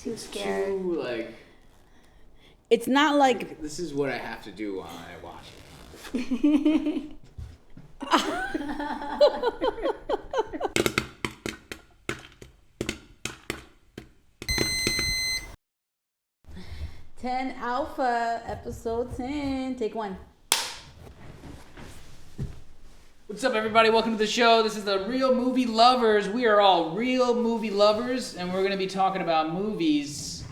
too scared. Too, like... It's not like... This is what I have to do while I watch it. 10 Alpha, episode 10. Take one. What's up, everybody? Welcome to the show. This is the Real Movie Lovers. We are all real movie lovers, and we're going to be talking about movies.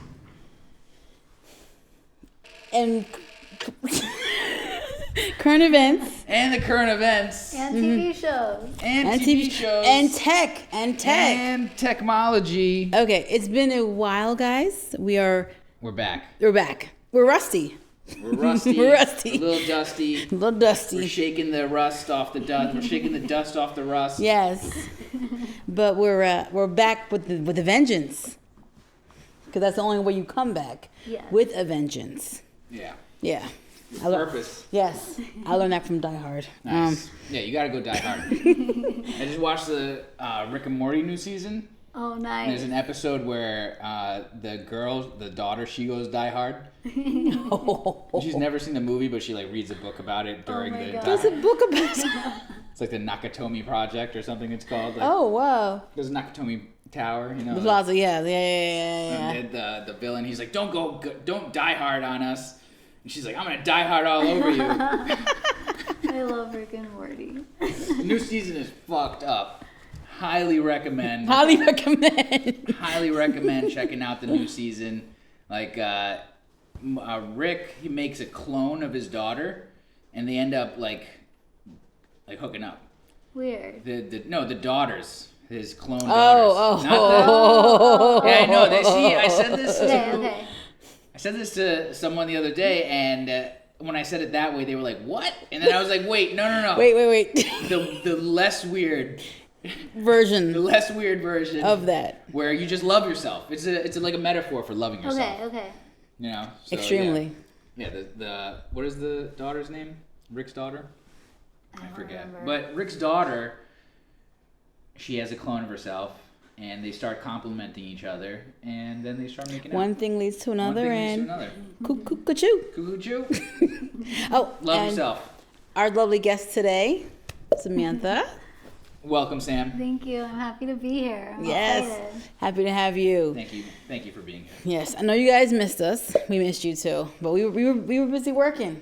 And current events. And the current events. And TV shows. And TV shows. And tech. And technology. Okay, it's been a while, guys. We're back. We're rusty. We're rusty. We're rusty. A little dusty. A little dusty. We're shaking the rust off the dust. We're shaking the dust off the rust. Yes. But we're back with a vengeance. Because that's the only way you come back. Yes. With a vengeance. Yeah. Yeah. Purpose. Yes. I learned that from Die Hard. Nice. Yeah, you gotta go Die Hard. I just watched the Rick and Morty new season. Oh, nice. And there's an episode where the daughter, she goes Die Hard. She's never seen the movie, but she like reads a book about it during the. God. There's a book about it. It's like the Nakatomi Project or something. It's called. Like, oh wow. There's Nakatomi Tower, you know. The plaza, yeah. And the villain, he's like, don't die hard on us. And she's like, I'm gonna die hard all over you. I love Rick and Morty. The new season is fucked up. Highly recommend checking out the new season. Like Rick, he makes a clone of his daughter, and they end up like hooking up. Weird. The daughters, his clone daughters. Oh. Yeah, I know. I said this. Okay. I said this to someone the other day, and when I said it that way, they were like, "What?" And then I was like, "Wait, no. Wait. The less weird version. The less weird version of that, where you just love yourself. It's like a metaphor for loving yourself. Okay. You know, so, extremely. Yeah. The what is the daughter's name? Rick's daughter. I forget. Remember. But Rick's daughter, she has a clone of herself. And they start complimenting each other, and then they start making out. One thing leads to another, and Cuckoo-choo. Oh, love yourself. Our lovely guest today, Samantha. Welcome, Sam. Thank you. I'm happy to be here. I'm yes, excited. Happy to have you. Thank you for being here. Yes, I know you guys missed us. We missed you too, but we were busy working.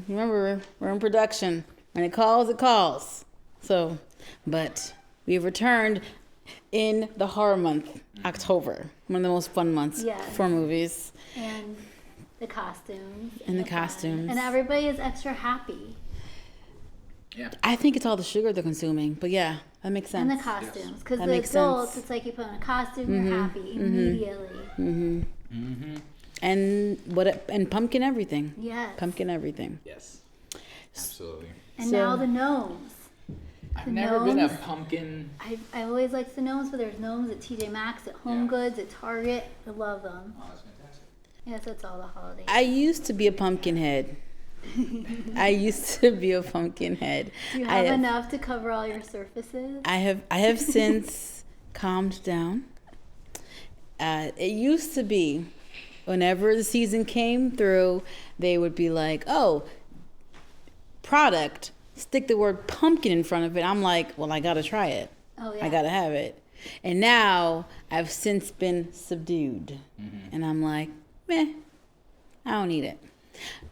Remember, we're in production. When it calls, it calls. So, but we've returned in the horror month, October, one of the most fun months for movies. And the costumes. And the costumes. And everybody is extra happy. Yeah. I think it's all the sugar they're consuming, but yeah, that makes sense. And the costumes. Because the adults, it's like you put on a costume, you're happy immediately. And pumpkin everything. Yes. Pumpkin everything. Yes. Absolutely. And now the gnomes. I've never been a pumpkin. I always liked the gnomes, but there's gnomes at TJ Maxx, at Home Goods, at Target. I love them. Oh, that's fantastic. Yes, that's all the holidays. I used to be a pumpkin head. Do you have enough to cover all your surfaces? I have since calmed down. It used to be, whenever the season came through, they would be like, "Oh, product." Stick the word pumpkin in front of it. I'm like, well, I gotta try it. Oh yeah. I gotta have it. And now I've since been subdued, and I'm like, meh, I don't need it.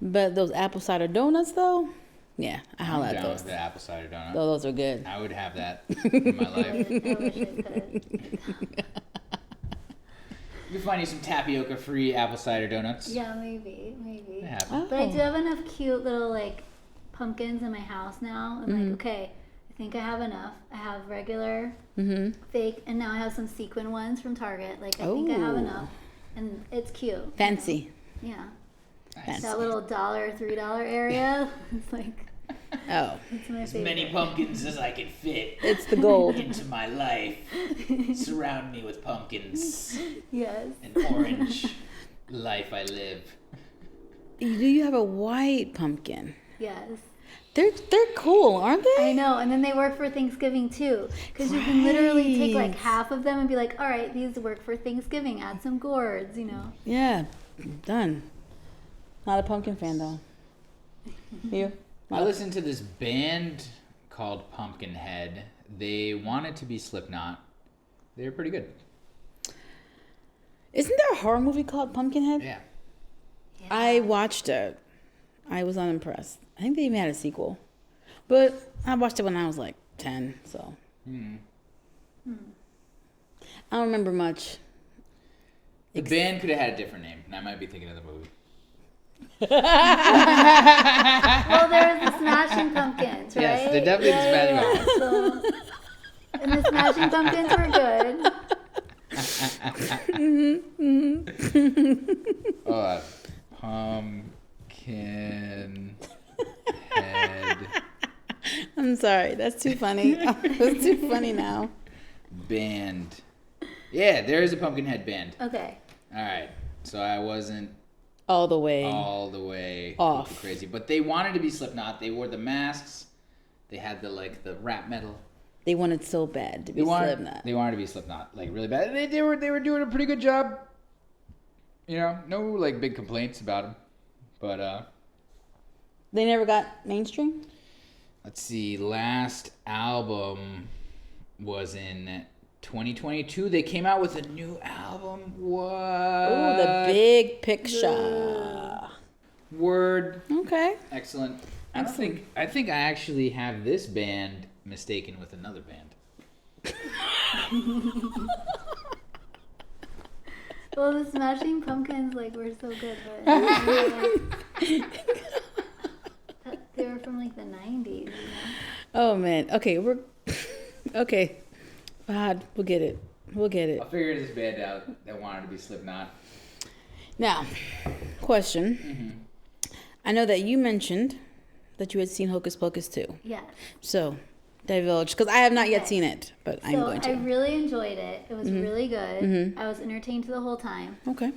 But those apple cider donuts, though, yeah, I holla at those. The apple cider donut. Those are good. I would have that in my life. I wish I could. You can find you some tapioca-free apple cider donuts. Yeah, maybe. It happens. But I do have enough cute little pumpkins in my house now. I'm like, okay, I think I have enough. I have regular, fake, and now I have some sequin ones from Target. I think I have enough, and it's cute. Fancy. Yeah. Nice. That little $3 area. It's like, it's my as favorite. many pumpkins as I can fit. It's the gold. Into my life. Surround me with pumpkins. Yes. An orange life I live. Do you have a white pumpkin? Yes. They're cool, aren't they? I know, and then they work for Thanksgiving too, because you can literally take like half of them and be like, all right, these work for Thanksgiving. Add some gourds, you know. Yeah, done. Not a pumpkin fan though. You? I listened to this band called Pumpkinhead. They wanted to be Slipknot. They were pretty good. Isn't there a horror movie called Pumpkinhead? Yeah. I watched it. I was unimpressed. I think they even had a sequel. But I watched it when I was like 10, so. I don't remember much. The band could have had a different name, and I might be thinking of the movie. Well, there's the Smashing Pumpkins, right? Yes, they're definitely the Smashing Pumpkins. So, and the Smashing Pumpkins were good. Pumpkin head I'm sorry. That's too funny. That's too funny now. band. Yeah, there is a Pumpkinhead band. Okay. All right, so I wasn't All the way. off crazy, but they wanted to be Slipknot. They wore the masks. They had the rap metal. They wanted so bad to be Slipknot. They wanted to be Slipknot, like really bad. They were doing a pretty good job. You know, no like big complaints about them, but They never got mainstream? let's see. Last album was in 2022. They came out with a new album. What? Oh, the big picture. Word. Okay. Excellent. I think I actually have this band mistaken with another band. Well, the Smashing Pumpkins were so good, but they were from the 90s. You know? Oh man. Okay, okay. God, we'll get it. I'll figure this band out that wanted to be Slipknot. Now, question. Mm-hmm. I know that you mentioned that you had seen Hocus Pocus 2. Yes. So, divulge, because I have not yet seen it, but I'm going to. I really enjoyed it. It was really good. Mm-hmm. I was entertained the whole time. Okay.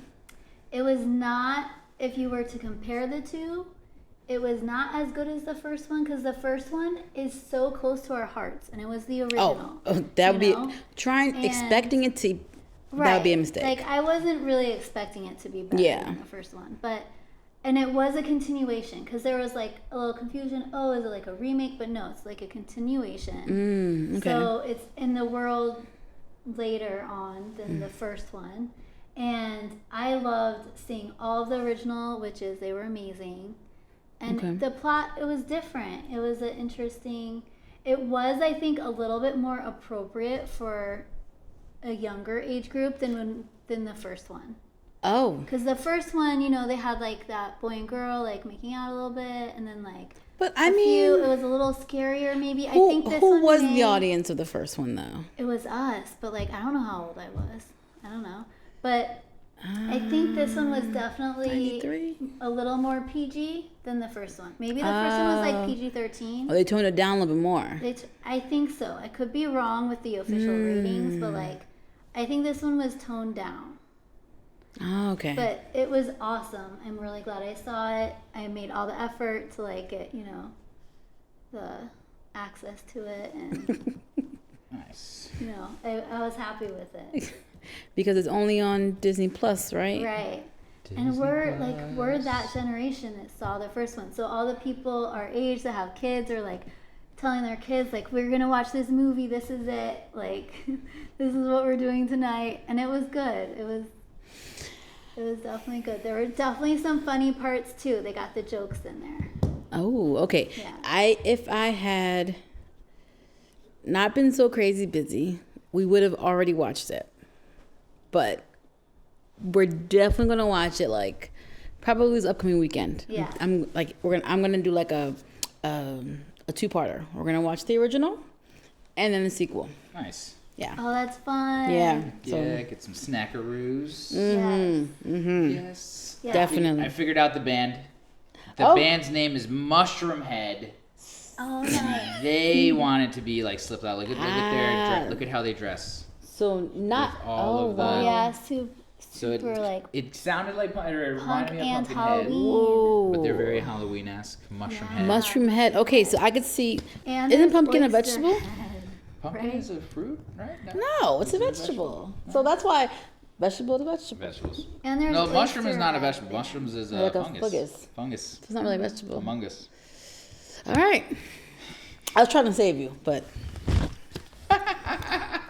It was not, if you were to compare the two, it was not as good as the first one, because the first one is so close to our hearts, and it was the original. Oh, that would be know? expecting it to. Right. That would be a mistake. I wasn't really expecting it to be better than the first one, and it was a continuation, because there was a little confusion. Oh, is it a remake? But no, it's a continuation. Okay. So it's in the world later on than the first one, and I loved seeing all of the original witches. They were amazing. And the plot, it was different. It was interesting. It was, I think, a little bit more appropriate for a younger age group than the first one. Oh. Because the first one, they had that boy and girl making out a little bit, and then But it was a little scarier maybe. I think this who one was the audience of the first one though? It was us, but I don't know how old I was. I don't know, but I think this one was definitely 93? a little more PG than the first one. Maybe the first one was PG-13. Oh, they toned it down a little bit more. I think so. I could be wrong with the official ratings, but I think this one was toned down. Oh, okay. But it was awesome. I'm really glad I saw it. I made all the effort to get, the access to it, and Nice. I was happy with it. Because it's only on Disney Plus, right? Right. And we're that generation that saw the first one. So all the people our age that have kids are telling their kids we're gonna watch this movie. This is it. This is what we're doing tonight. And it was good. It was definitely good. There were definitely some funny parts too. They got the jokes in there. Oh, okay. Yeah. If I had not been so crazy busy, we would have already watched it. But we're definitely gonna watch it probably this upcoming weekend. Yeah. I'm gonna do a two-parter. We're gonna watch the original and then the sequel. Nice. Yeah. Oh, that's fun. Yeah. Yeah, get some snackaroos. Yes. Yeah. Definitely. I figured out the band. The band's name is Mushroom Head. Oh, nice. They wanted to be Slipknot. Look at how they dress. So not With all of the- Yeah, So super like it sounded like, it reminded punk me of and Pumpkinhead, Halloween. Whoa. but they're very Halloween-esque. Mushroom Yeah. head. Mushroom head. Okay, so I could see. And Isn't there's pumpkin a oyster vegetable? head, Pumpkin right? is a fruit, right? No, it's a Is it vegetable. So that's why vegetable to vegetable. Vegetables. And there's No, mushroom is oyster not a head vegetable. there. Mushrooms is Like a fungus. fungus. Fungus. It's not really a vegetable. Among Us. All right. I was trying to save you, but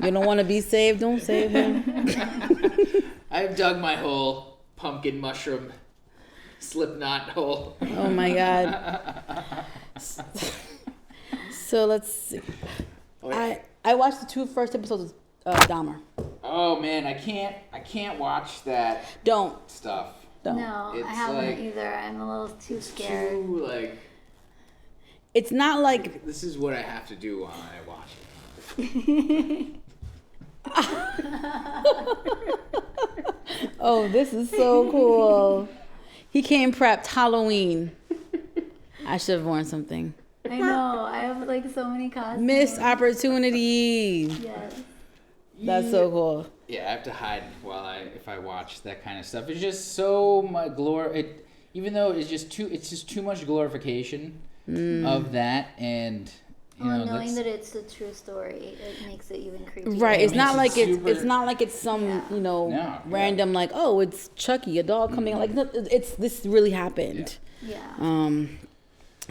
you don't want to be saved. Don't save him. I've dug my hole. Pumpkin mushroom slip knot hole. Oh my god. So let's see. I watched the 2 first episodes of Dahmer. Oh man, I can't watch that Don't. stuff. Don't. No, It's I haven't like- either. I'm a little too scared. Too, like, It's not like this is what I have to do while I watch it. oh, this is so cool. He came prepped Halloween. I should have worn something. I know. I have like so many costumes. Missed opportunity. Yes. That's so cool. Yeah, I have to hide if I watch that kind of stuff. It's just so much even though it's just too much glorification of that, and you know, Knowing that it's a true story, it makes it even creepier. Right. It's makes not it like super- it's not like it's some, Yeah. No, random like, oh, it's Chucky, a dog coming. Like no, it's this really happened. Yeah.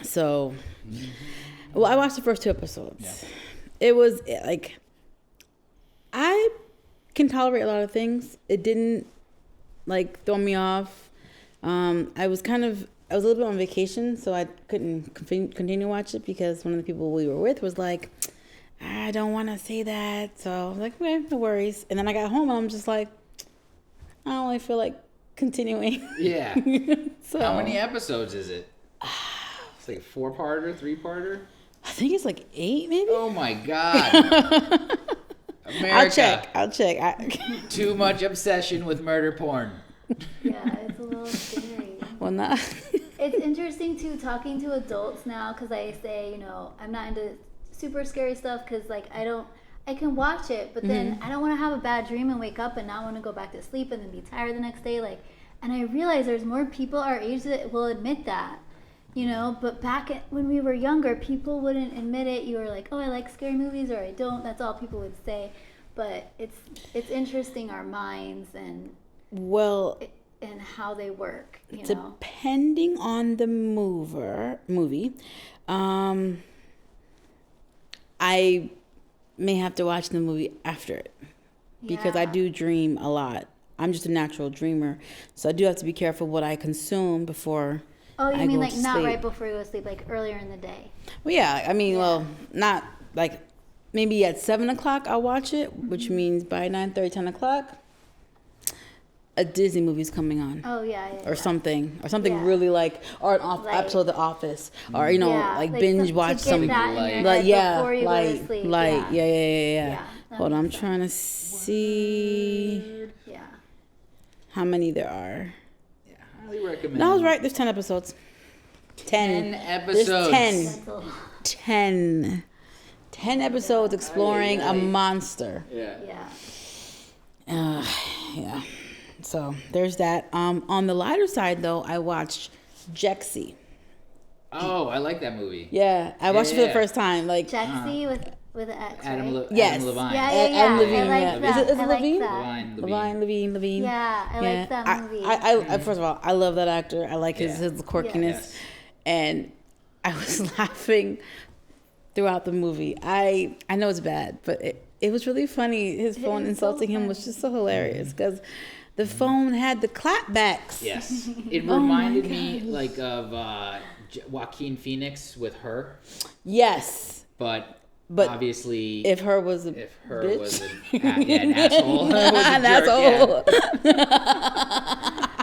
So, well, I watched the first 2 episodes. Yeah. It was like, I can tolerate a lot of things. It didn't like throw me off. I was a little bit on vacation, so I couldn't continue to watch it because one of the people we were with was like, I don't want to say that. So I was like, okay, no worries. And then I got home and I'm just like, I don't really feel like continuing. Yeah. So How many episodes is it? It's like a 4-parter, 3-parter. I think it's like 8 maybe. Oh my god. America. I'll check. Too much obsession with murder porn. Yeah, it's a little scary. Well, not. It's interesting too talking to adults now because I say, I'm not into super scary stuff because like I can watch it, but then I don't want to have a bad dream and wake up and not want to go back to sleep and then be tired the next day. Like, and I realize there's more people our age that will admit that, but when we were younger, people wouldn't admit it. You were like, oh, I like scary movies or I don't. That's all people would say. But it's interesting our minds and how they work, Depending on the movie, I may have to watch the movie after it because I do dream a lot. I'm just a natural dreamer, so I do have to be careful what I consume before. Oh, you I mean go like to not sleep. right before you go to sleep, like earlier in the day? Well, yeah. I mean, well, not like maybe at 7:00 I'll watch it, which means by 9:30, 10 o'clock, a Disney movie's coming on. Oh yeah. Or something Yeah. really like, or an Like- episode of The Office, or like like binge to watch get some, that in your like- head before you go to sleep. yeah. that Hold on, I'm makes sense. trying to see Yeah. how many there are. Yeah, highly recommend. No, I was right. There's 10 episodes. 10 episodes. There's 10. That's a lot. 10 episodes exploring a monster. Yeah. Yeah. Yeah. So there's that. On the lighter side, though, I watched Jexy. Oh, I like that movie. Yeah, I watched it for the Yeah. first time. Like, Jexy with an X, right? Yes. Adam Levine. Yeah, Adam Levine, I like yeah. that. Is it I like Levine? that. Levine. Yeah, I like that movie. I first of all, I love that actor. I like his quirkiness, Yes. and I was laughing throughout the movie. I know it's bad, but it was really funny. His phone is so insulting him was just so hilarious because the phone had the clapbacks. Yes. It Oh reminded me like of Joaquin Phoenix with Her, Yes, but But obviously if her was a if Her bitch. was an asshole, was a An jerk, asshole.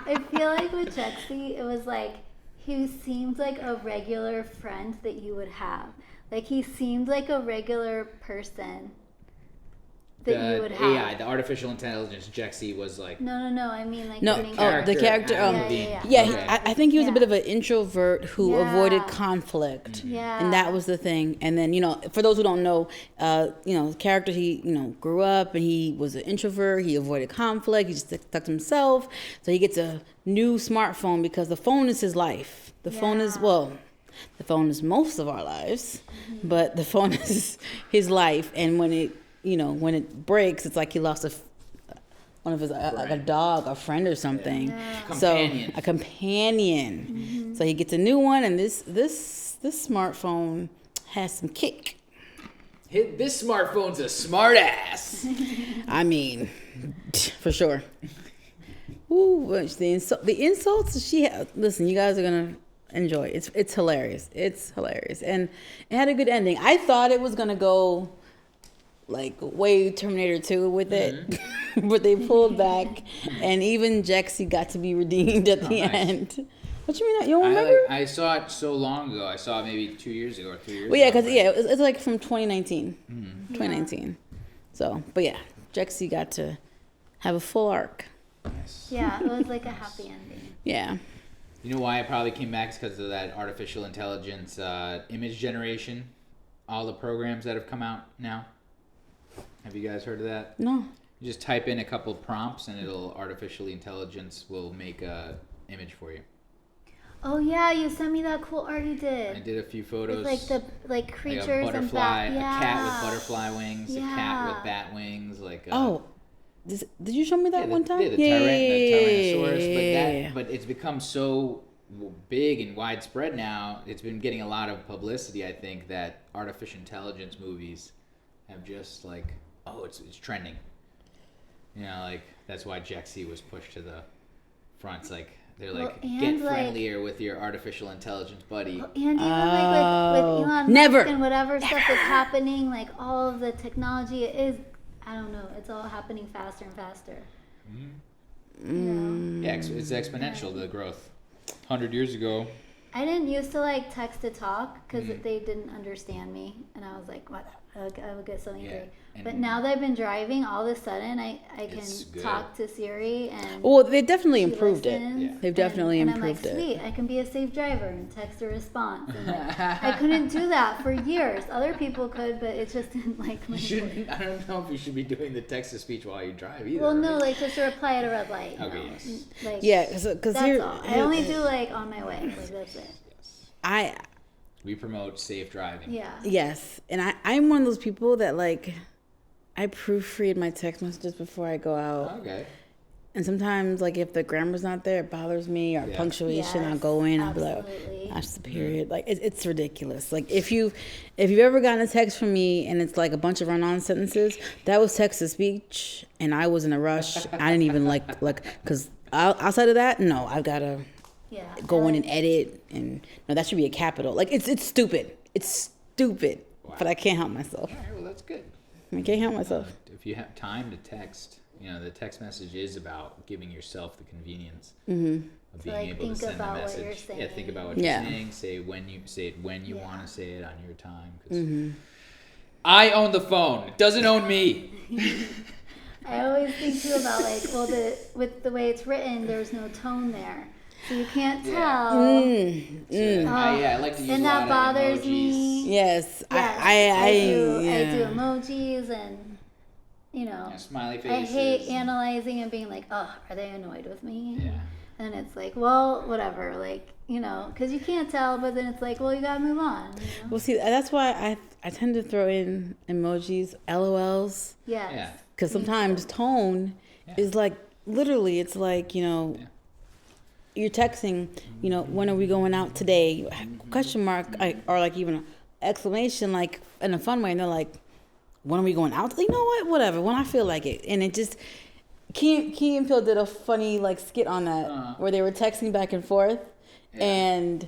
I feel like with Jexy, it was like he seemed like a regular friend that you would have. Like he seemed like a regular person that you would have. AI, the artificial intelligence, Jexy was like. No. I mean like No, the main the character. Yeah. Okay. I think he was a bit of an introvert who avoided conflict. Yeah. And that was the thing. And then, for those who don't know, the character, he, grew up and he was an introvert. He avoided conflict. He just stuck to himself. So he gets a new smartphone because the phone is his life. The phone is most of our lives, but the phone is his life. And when it breaks, it's like he lost one of his like a dog, a friend or something. Yeah. So Companion. a companion. So he gets a new one, and this smartphone has some kick. This smartphone's a smart ass. I mean, for sure. Ooh, the insults she had. Listen, you guys are gonna enjoy it. It's hilarious. It's hilarious, and it had a good ending. I thought it was gonna go like way Terminator 2 with it, but they pulled back, and even Jexy got to be redeemed at the end. What you mean? You don't remember? I saw it so long ago. I saw it maybe 2 years ago or 3 years ago. Well, yeah, because it's like from 2019. 2019. So, but yeah, Jexy got to have a full arc. Nice. Yeah, it was like a happy ending. Yeah. You know why it probably came back? It's because of that artificial intelligence image generation. All the programs that have come out now. Have you guys heard of that? No. You just type in a couple prompts and it'll artificially intelligence will make a image for you. Oh yeah, you sent me that cool art you did. I did a few photos. With like creatures like a butterfly, and a cat with butterfly wings, a cat with bat wings, did you show me that one time? Yeah, the Tyrannosaurus. But it's become so big and widespread now. It's been getting a lot of publicity. I think that artificial intelligence movies have just like, it's trending. That's why Jexy was pushed to the front. It's like they're like, get friendlier with your artificial intelligence buddy. And even with Elon Musk and whatever stuff is happening, like all of the technology I don't know, it's all happening faster and faster. Yeah, it's exponential, the growth. 100 years ago. I didn't used to like text to talk because they didn't understand me, and I was like, what? I would get so angry. Yeah. But now that I've been driving, all of a sudden I can talk to Siri and they definitely improved it. Yeah. They've definitely improved it. I'm like, sweet, I can be a safe driver and text a response. And I couldn't do that for years. Other people could, but it just didn't like my voice. I don't know if you should be doing the text to speech while you drive either. Well, no, like just a reply at a red light. Okay, yes. Like, because that's all. I only do like on my way. Like that's it. Yes. We promote safe driving. Yeah. Yes, and I'm one of those people that like I proofread my text messages before I go out. Okay. And sometimes, like, if the grammar's not there, it bothers me, or punctuation. I'll go in, I'll be like, that's the period. Like, it's ridiculous. Like, if you've ever gotten a text from me and it's like a bunch of run-on sentences, that was text to speech, and I was in a rush. I didn't even like, because outside of that, no, I've got to go in and edit, and no, that should be a capital. Like, it's stupid. It's stupid, but I can't help myself. All right, well, that's good. I can't help myself. If you have time to text, the text message is about giving yourself the convenience of being able to send the message. Yeah, think about what you're saying. Say it when you want to say it on your time. 'Cause I own the phone. It doesn't own me. I always think too about with the way it's written, there's no tone there. So you can't tell. I like to use and a lot that bothers of emojis. me. Yes. I do emojis and smiley faces. I hate analyzing and being like, oh, are they annoyed with me? Yeah. And it's like, well, whatever, because you can't tell, but then it's like, well, you gotta move on. Well, see, that's why I tend to throw in emojis, LOLs. Yes. Yeah. Because sometimes tone is like, literally, it's like, you're texting, when are we going out today? Question mark, or like even an exclamation, like in a fun way, and they're like, when are we going out? You know what? Whatever. When I feel like it. And it just, Key and Peele did a funny like skit on that where they were texting back and forth, and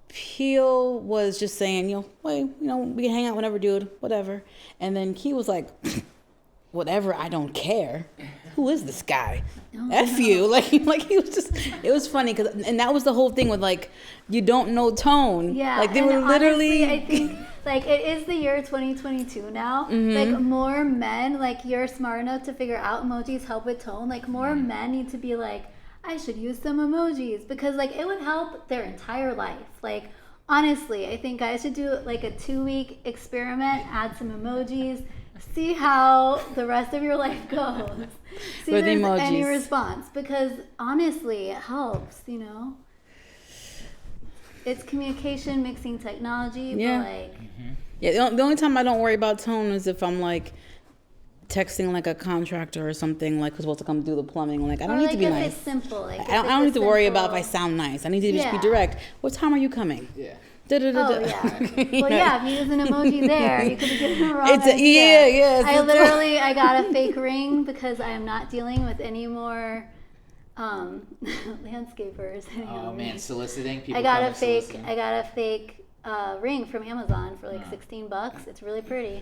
Peele was just saying, wait, we can hang out whenever, dude, whatever. And then Key was like, whatever, I don't care. Who is this guy? F you. Like he was just, it was funny and that was the whole thing with like, you don't know tone. Yeah. Like they were literally. Honestly, I think like, it is the year 2022 now. Like, more men, like, you're smart enough to figure out emojis help with tone. Like, more men need to be like, I should use some emojis, because, like, it would help their entire life. Like, honestly, I think guys should do, like, a 2-week experiment, add some emojis, see how the rest of your life goes. See if there's any response, because honestly, it helps, you know. It's communication, mixing technology, but like... Yeah, the only time I don't worry about tone is if I'm, like, texting, like, a contractor or something, like, who's supposed to come do the plumbing. Like, I don't need to be nice. It's simple. Like, I don't need to worry about if I sound nice. I need to just be direct. What time are you coming? Yeah. Oh, yeah. Well, yeah, if you use an emoji there, you could be getting the wrong idea. Yeah. I got a fake ring because I am not dealing with any more landscapers. Oh, man, soliciting people. I got a fake ring from Amazon for like $16. It's really pretty.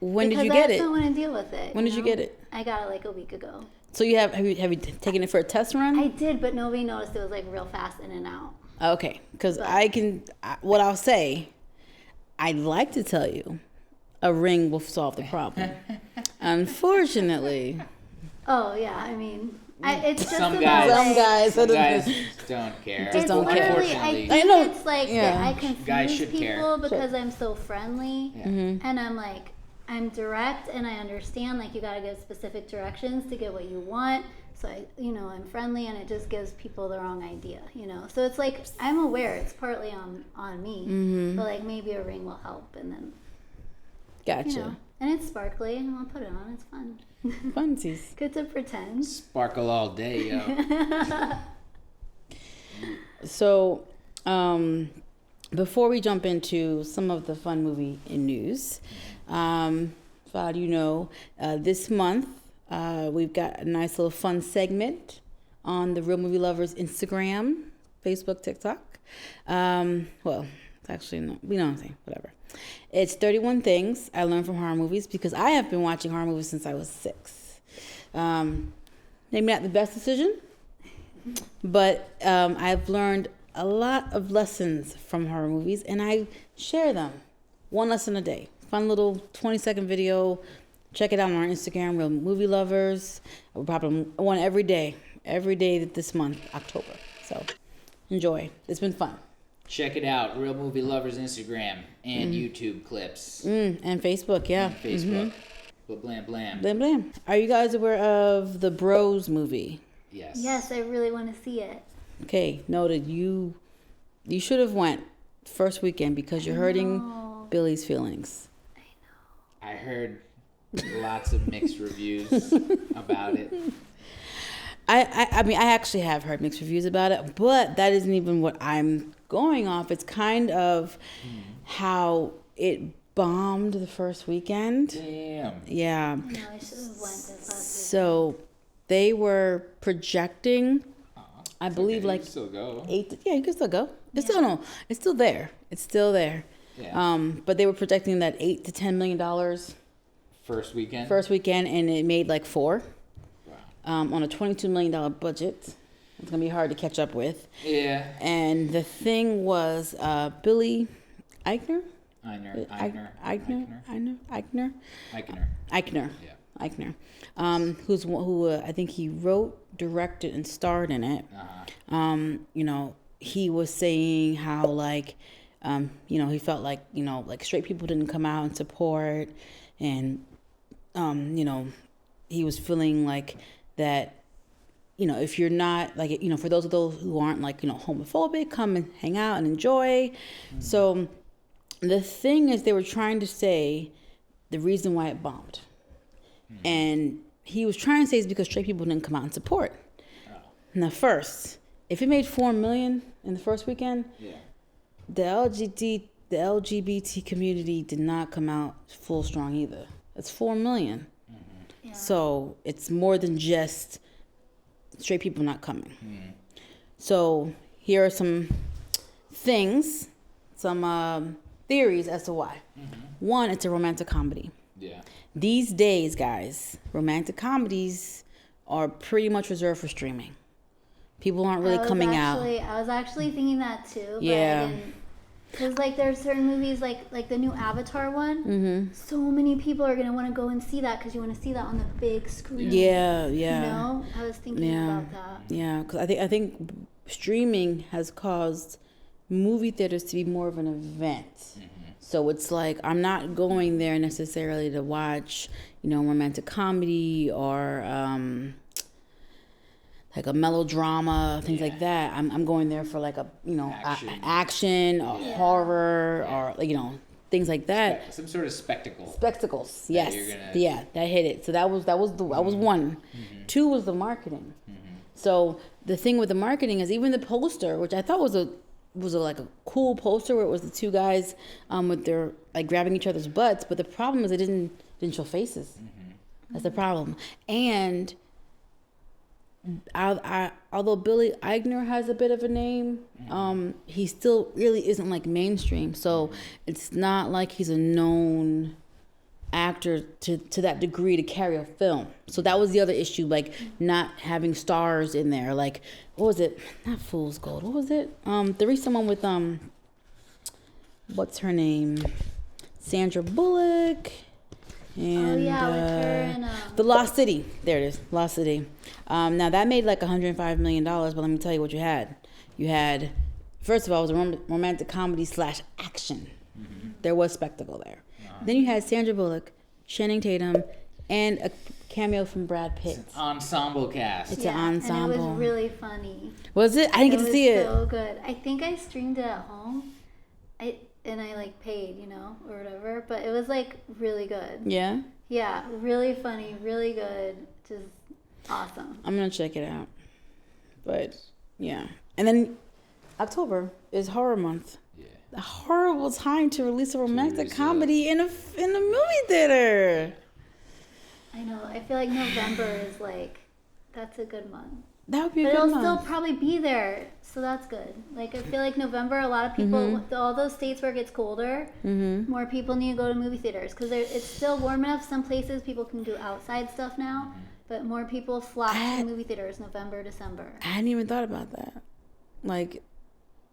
When did you get it? I don't want to deal with it. When did you get it? I got it like a week ago. So have you taken it for a test run? I did, but nobody noticed. It was like real fast in and out. Okay, because what I'll say, I'd like to tell you, a ring will solve the problem. Unfortunately. Oh, yeah, I mean, it's just some about guys don't care. Just don't care. I know it's like that I confuse people care. because I'm so friendly, and I'm like, I'm direct, and I understand, like, you gotta give specific directions to get what you want. So I'm friendly, and it just gives people the wrong idea, you know. So it's like, I'm aware it's partly on me, but like maybe a ring will help, and then. Gotcha. You know, and it's sparkly, and I'll put it on. It's fun. Funsies. Good to pretend. Sparkle all day, yo. So, before we jump into some of the fun movie news, Fad, this month. We've got a nice little fun segment on the Real Movie Lovers Instagram, Facebook, TikTok. Well, it's actually not. We know what I'm saying. Whatever. It's 31 things I learned from horror movies, because I have been watching horror movies since I was 6. Maybe not the best decision, but I've learned a lot of lessons from horror movies, and I share them. One lesson a day. Fun little 20-second video. Check it out on our Instagram, Real Movie Lovers. We're popping one every day this month, October. So enjoy. It's been fun. Check it out, Real Movie Lovers Instagram and YouTube clips. And Facebook, yeah. And Facebook. Blam, blam. Blam, blam. Are you guys aware of the Bros movie? Yes. Yes, I really want to see it. Okay, noted. You should have went first weekend, because you're hurting Billy's feelings. I heard lots of mixed reviews about it. I mean, I actually have heard mixed reviews about it, but that isn't even what I'm going off. It's kind of how it bombed the first weekend. Damn. Yeah. No, I should have went this last So they were projecting, I believe, like still go. 8. Yeah, you can still go. It's still there. It's still there. Yeah. But they were projecting that $8 to $10 million First weekend, and it made like 4. Wow. On a $22 million budget. It's gonna be hard to catch up with. Yeah. And the thing was, Billy Eichner. Eichner. Yeah. Eichner. Who I think he wrote, directed, and starred in it. He was saying how like, he felt like like straight people didn't come out and support, and he was feeling like that. If you're not like, for those who aren't like, homophobic, come and hang out and enjoy. Mm-hmm. So the thing is, they were trying to say the reason why it bombed. Mm-hmm. And he was trying to say it's because straight people didn't come out and support. Oh. Now, first, if it made $4 million in the first weekend, the LGBT community did not come out full strong either. It's $4 million. Mm-hmm. Yeah. So it's more than just straight people not coming. Mm. So here are some things, some theories as to why. Mm-hmm. One, it's a romantic comedy. Yeah. These days, guys, romantic comedies are pretty much reserved for streaming. People aren't really coming out. I was actually thinking that too. But yeah. Because like there's certain movies like the new Avatar one. So many people are gonna want to go and see that because you want to see that on the big screen. Yeah. You know, I was thinking about that. Yeah, because I think streaming has caused movie theaters to be more of an event. So it's like I'm not going there necessarily to watch, romantic comedy or like a melodrama, things like that. I'm going there for like a action or horror or things like that. Some sort of spectacle. Spectacles, yes. Yeah, that hit it. So that was one. Two was the marketing. So the thing with the marketing is even the poster, which I thought was a like a cool poster where it was the two guys with their like grabbing each other's butts, but the problem is it didn't show faces. That's the problem. And although Billy Eichner has a bit of a name, he still really isn't like mainstream. So it's not like he's a known actor to that degree to carry a film. So that was the other issue, like not having stars in there. Like, what was it? Not Fool's Gold. What was it? The recent one with what's her name? Sandra Bullock. And with her and The Lost City. There it is, Lost City. Now that made like $105 million, but let me tell you what you had. You had, first of all, it was a romantic comedy / action. There was spectacle there. Then you had Sandra Bullock, Channing Tatum, and a cameo from Brad Pitt. It's an ensemble cast. It's an ensemble. And it was really funny. Was it? I didn't get to see it. It was so good. I think I streamed it at home. I like paid, or whatever. But it was like really good. Yeah? Yeah, really funny, really good. Just awesome. I'm going to check it out. But, yeah. And then October is horror month. Yeah. A horrible time to release a romantic comedy in a movie theater. I know. I feel like November is like, that's a good month. That would be a good month. But it'll still probably be there, so that's good. Like, I feel like November, a lot of people, all those states where it gets colder, more people need to go to movie theaters because it's still warm enough. Some places people can do outside stuff now, but more people flock to movie theaters November, December. I hadn't even thought about that. Like,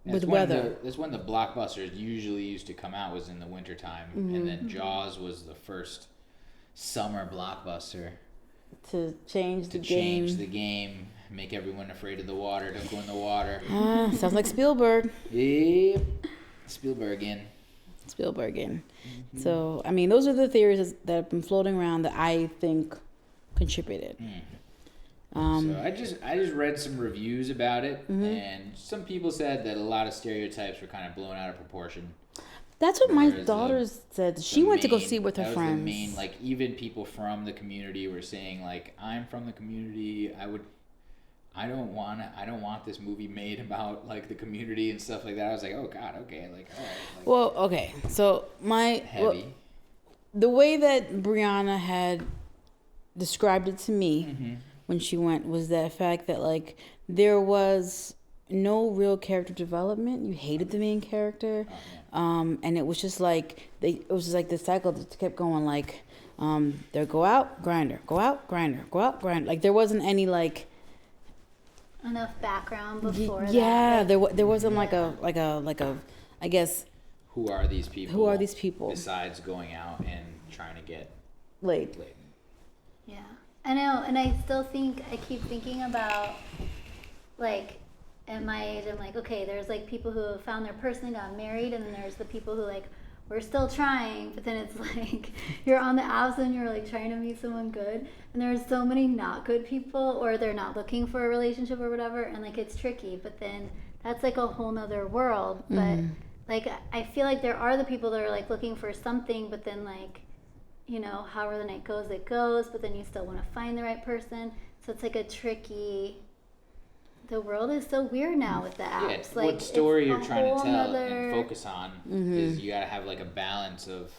with weather. That's when the blockbusters usually used to come out, was in the wintertime. And then Jaws was the first summer blockbuster. To change the game, make everyone afraid of the water, don't go in the water. Sounds like Spielberg. Yep. Spielberg. So, I mean, those are the theories that have been floating around that I think contributed. So I just read some reviews about it, and some people said that a lot of stereotypes were kind of blown out of proportion. That's what my daughter said. She went to go see it with her friends. Like, even people from the community were saying, like, I'm from the community. I don't want this movie made about like the community and stuff like that. I was like, oh God, okay, like, all right. Like, well, okay, so the way that Brianna had described it to me when she went was that fact that like there was no real character development. You hated the main character. And it was just like the cycle that kept going, like they go out, grinder, go out, grinder, go out, grinder. Like there wasn't any like enough background before that. Yeah, there wasn't like a I guess. Who are these people? Besides going out and trying to get laid. Yeah, I know, and I keep thinking about like. At my age, I'm like, okay, there's like people who have found their person, got married, and then there's the people who like, we're still trying, but then it's like, you're on the apps and you're like trying to meet someone good, and there's so many not good people, or they're not looking for a relationship or whatever, and like it's tricky, but then that's like a whole nother world. But like, I feel like there are the people that are like looking for something, but then like, however the night goes, it goes, but then you still want to find the right person, so it's like a tricky. The world is so weird now with the apps. Yeah, like, what story you're trying to tell and focus on is you gotta have like a balance of,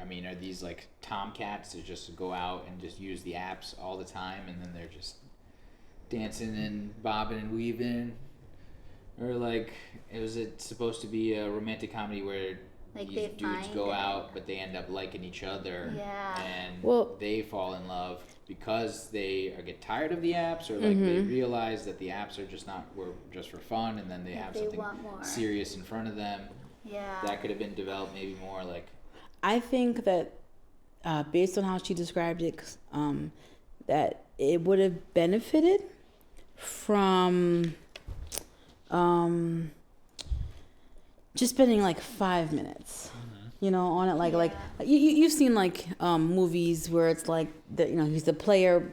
I mean, are these like tomcats that just go out and just use the apps all the time and then they're just dancing and bobbing and weaving? Or like, is it supposed to be a romantic comedy where like these dudes go out but they end up liking each other and they fall in love because they get tired of the apps, or like they realize that the apps are just for fun, and then they have something serious in front of them. that could have been developed maybe more. Like, I think that based on how she described it, that it would have benefited from just spending like 5 minutes, on it. Like you've seen like movies where it's like that, he's the player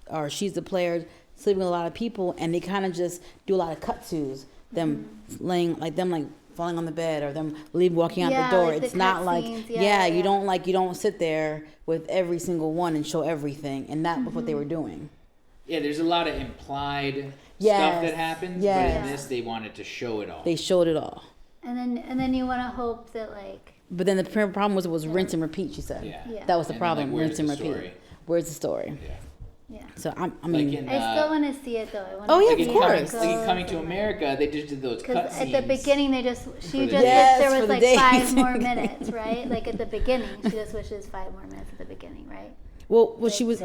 or she's the player sleeping with a lot of people, and they kind of just do a lot of cut-tos, them falling on the bed or them walking out the door. Like it's not like scenes. You don't sit there with every single one and show everything, and that was what they were doing. Yeah, there's a lot of implied stuff that happens, but in this they wanted to show it all. They showed it all. And then you want to hope that like. But then the problem was it was rinse and repeat. She said, that was the problem. Then, rinse and repeat. Story? Where's the story? Yeah. So I mean, I still want to see it though. Of course. Like in Coming to America, they just did those cut scenes. At the beginning, she just wished there was like 5 more minutes, right? Like at the beginning, she just wishes 5 more minutes at the beginning, right? Well, she was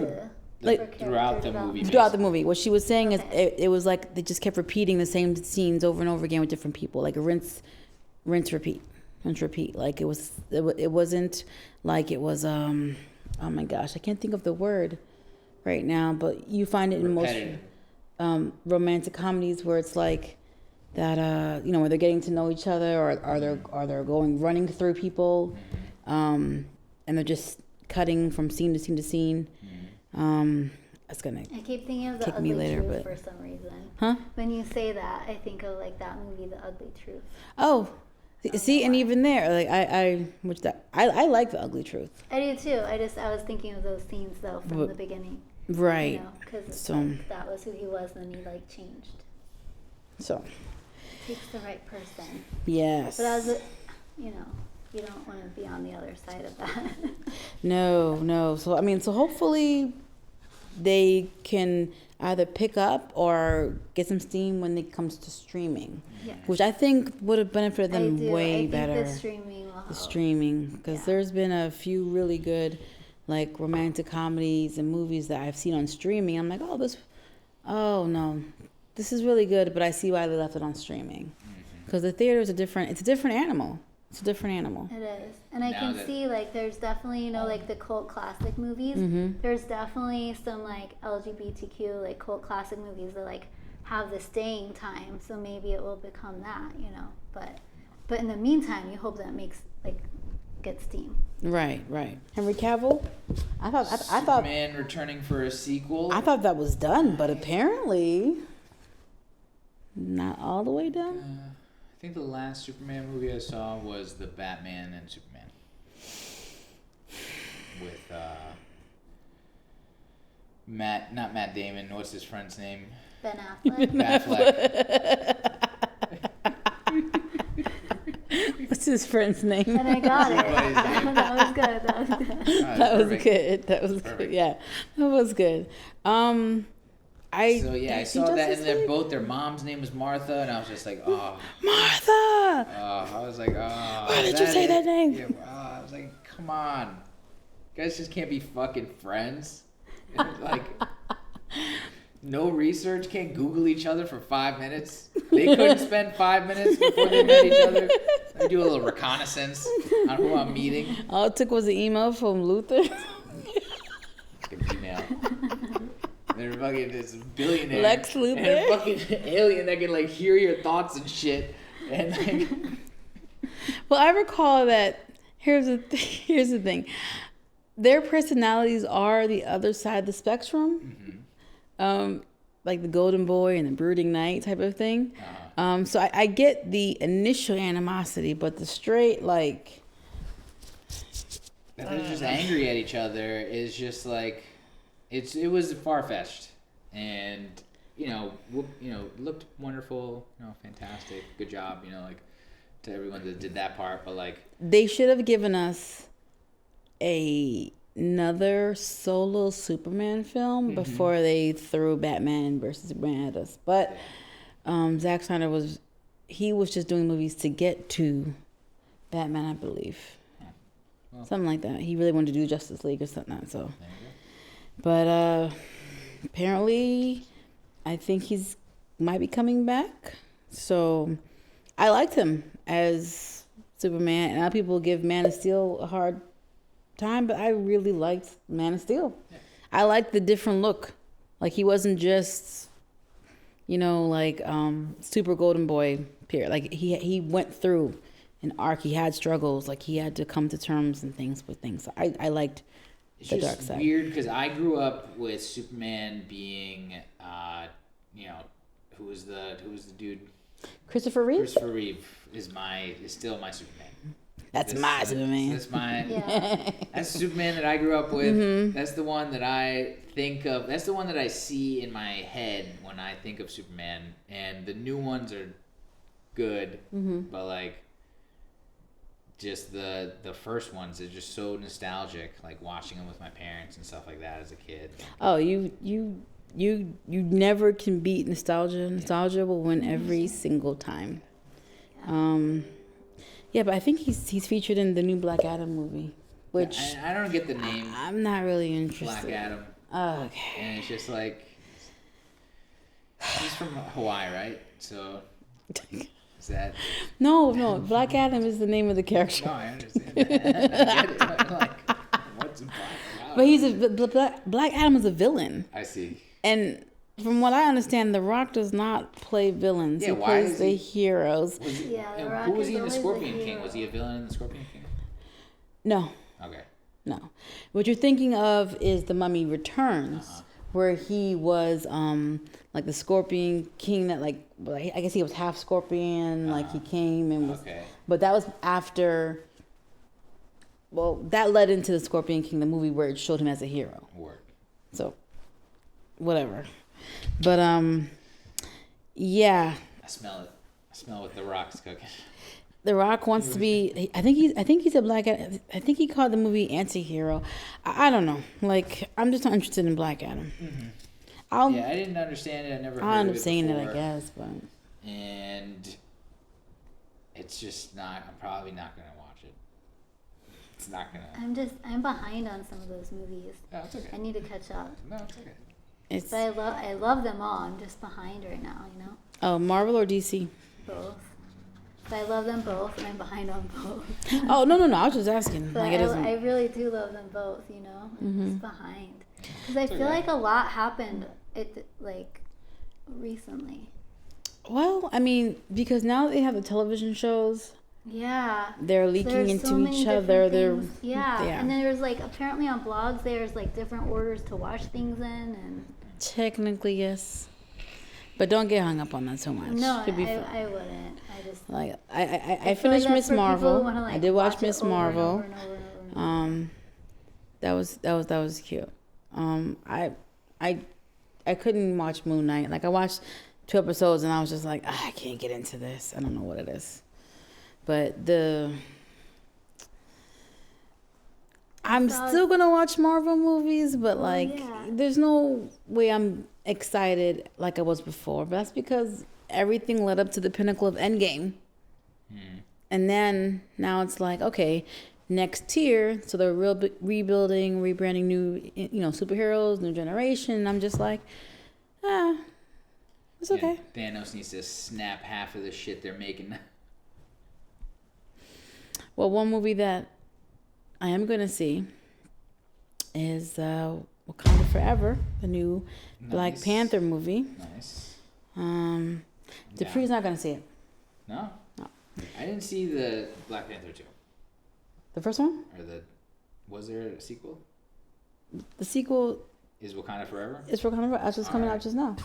like throughout the movie. Throughout the movie, what she was saying is it was like they just kept repeating the same scenes over and over again with different people, like a rinse, repeat. Like it wasn't like it was oh my gosh, I can't think of the word right now, but you find it in most romantic comedies where it's like that where they're getting to know each other, or they're running through people, and they're just cutting from scene to scene to scene. It's gonna I keep thinking of The Ugly Truth for some reason. When you say that, I think of like that movie, The Ugly Truth. Oh, see, and even there, like I like The Ugly Truth. I do too. I was thinking of those scenes though from the beginning. Right. Because that was who he was, and then he like changed. So. Takes the right person. Yes. But as you don't want to be on the other side of that. No. So hopefully they can either pick up or get some steam when it comes to streaming, which I think would have benefited them way better. The streaming will help. The streaming, because there's been a few really good like romantic comedies and movies that I've seen on streaming. I'm like, oh no, this is really good, but I see why they left it on streaming, because the theater is it's a different animal. It's a different animal. It is. And I can see, like, there's definitely, like the cult classic movies. There's definitely some, like, LGBTQ, like, cult classic movies that, like, have the staying time. So maybe it will become that, But in the meantime, you hope that makes, like, get steam. Right. Henry Cavill? I thought Man returning for a sequel. I thought that was done, but apparently not all the way done. I think the last Superman movie I saw was the Batman and Superman with not Matt Damon. What's his friend's name? Ben Affleck. What's his friend's name? And I got it. That was good. That was good. Yeah, that was good. I saw that, and their mom's name was Martha, and I was just like, oh, Martha. I was like, oh, why did you say that name? Yeah, I was like, come on, you guys just can't be fucking friends. Like, no research, can't Google each other for 5 minutes. They couldn't spend 5 minutes before they met each other. They do a little reconnaissance on who I'm meeting. All it took was an email from Luther. Email. They're fucking this billionaire. Lex Luthor. And a fucking alien that can like hear your thoughts and shit. And like. Well, I recall that. Here's the thing. Their personalities are the other side of the spectrum. Like the golden boy and the brooding knight type of thing. So I get the initial animosity, but the straight like. They're just angry at each other is just like. It was far-fetched, and looked wonderful, fantastic, good job, like to everyone that did that part, but like they should have given us another solo Superman film before they threw Batman versus Superman at us. But Zack Snyder was just doing movies to get to Batman, I believe, something like that. He really wanted to do Justice League or something, so. But apparently, I think might be coming back. So I liked him as Superman. And a lot of people give Man of Steel a hard time, but I really liked Man of Steel. Yeah. I liked the different look. Like, he wasn't just, like Super Golden Boy period. Like, he went through an arc. He had struggles. Like, he had to come to terms and things with things. So I liked the dark side. It's weird because I grew up with Superman being, who was the dude? Christopher Reeve. Christopher Reeve is still my Superman. That's my Superman. That's that's the Superman that I grew up with. Mm-hmm. That's the one that I think of. That's the one that I see in my head when I think of Superman. And the new ones are good, but like, just the first ones are just so nostalgic. Like watching them with my parents and stuff like that as a kid. Oh, you never can beat nostalgia. Nostalgia will win every single time. Yeah, but I think he's featured in the new Black Adam movie, which I don't get the name. I'm not really interested. Black Adam. Oh, okay. And it's just like, he's from Hawaii, right? So is that? No. Black Adam is the name of the character. No, I understand that. Like, what's Black Adam? But he's Black Adam is a villain. I see. And from what I understand, The Rock does not play villains. Yeah, he plays the heroes. Who was he in the Scorpion King? Was he a villain in the Scorpion King? No. Okay. No. What you're thinking of is The Mummy Returns, where he was like the Scorpion King that like I guess he was half scorpion, like he came and was. Okay. But that was after. Well, that led into the Scorpion King, the movie where it showed him as a hero. Word. So, whatever. But yeah. I smell it. I smell what The Rock's cooking. The Rock wants to be. I think he's a Black Adam. I think he called the movie Anti-Hero. I don't know. Like, I'm just not interested in Black Adam. Mm-hmm. I didn't understand it. I never. I'll end up it saying before. it, I guess, but. And it's just not. I'm probably not gonna watch it. It's not gonna. I'm behind on some of those movies. No, it's okay. I need to catch up. No, it's okay. But I love them all. I'm just behind right now, Oh, Marvel or DC? Both. But I love them both, and I'm behind on both. Oh, no. I was just asking. But I really do love them both, I'm just behind. Because I feel like a lot happened, recently. Well, I mean, because now they have the television shows. Yeah. They're leaking into each other. Yeah. And then there's apparently on blogs there's different orders to watch things in, and technically yes. But don't get hung up on that so much. No, I wouldn't. I just I finished Miss Marvel. I did watch Miss Marvel. That was cute. I couldn't watch Moon Knight. I watched 2 episodes and I was just like, I can't get into this. I don't know what it is. But I'm still gonna watch Marvel movies, but there's no way I'm excited like I was before. But that's because everything led up to the pinnacle of Endgame, and then now it's like, okay, next tier. So they're rebuilding, rebranding new, superheroes, new generation. And I'm just like, it's okay. Thanos needs to snap half of the shit they're making. Well, one movie that I am going to see is Wakanda Forever, the new Black Panther movie. Nice. Dupree's not going to see it. No? I didn't see the Black Panther 2. The first one? Was there a sequel? The sequel is Wakanda Forever? It's Wakanda Forever. It's just coming out just now.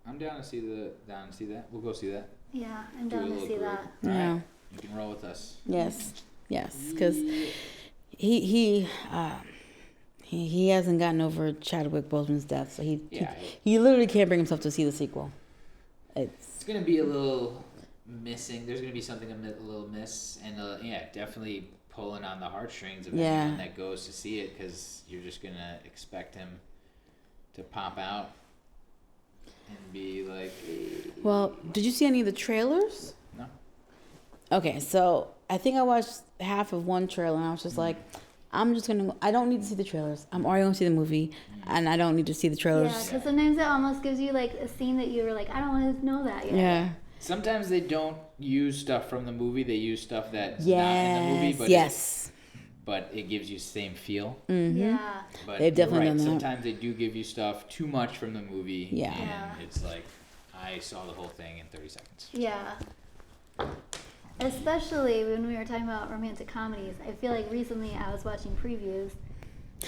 I'm down to see that. We'll go see that. Yeah, I'm down to see that. Yeah. Right. You can roll with us. Yes, because he hasn't gotten over Chadwick Boseman's death, so he literally can't bring himself to see the sequel. It's gonna be a little missing. There's gonna be something a little miss, and definitely pulling on the heartstrings of anyone that goes to see it, because you're just gonna expect him to pop out and be like. Well, did you see any of the trailers? No. Okay, so I think I watched half of one trailer and I was just like, I don't need to see the trailers. I'm already going to see the movie and I don't need to see the trailers. Yeah, because sometimes it almost gives you a scene that you were like, I don't want to know that yet. Yeah. Sometimes they don't use stuff from the movie. They use stuff that's yes, not in the movie, but yes. But it gives you the same feel. Mm-hmm. Yeah. But they've definitely done that. Sometimes they do give you stuff too much from the movie. Yeah. And it's like, I saw the whole thing in 30 seconds. Yeah. Especially when we were talking about romantic comedies. I feel like recently I was watching previews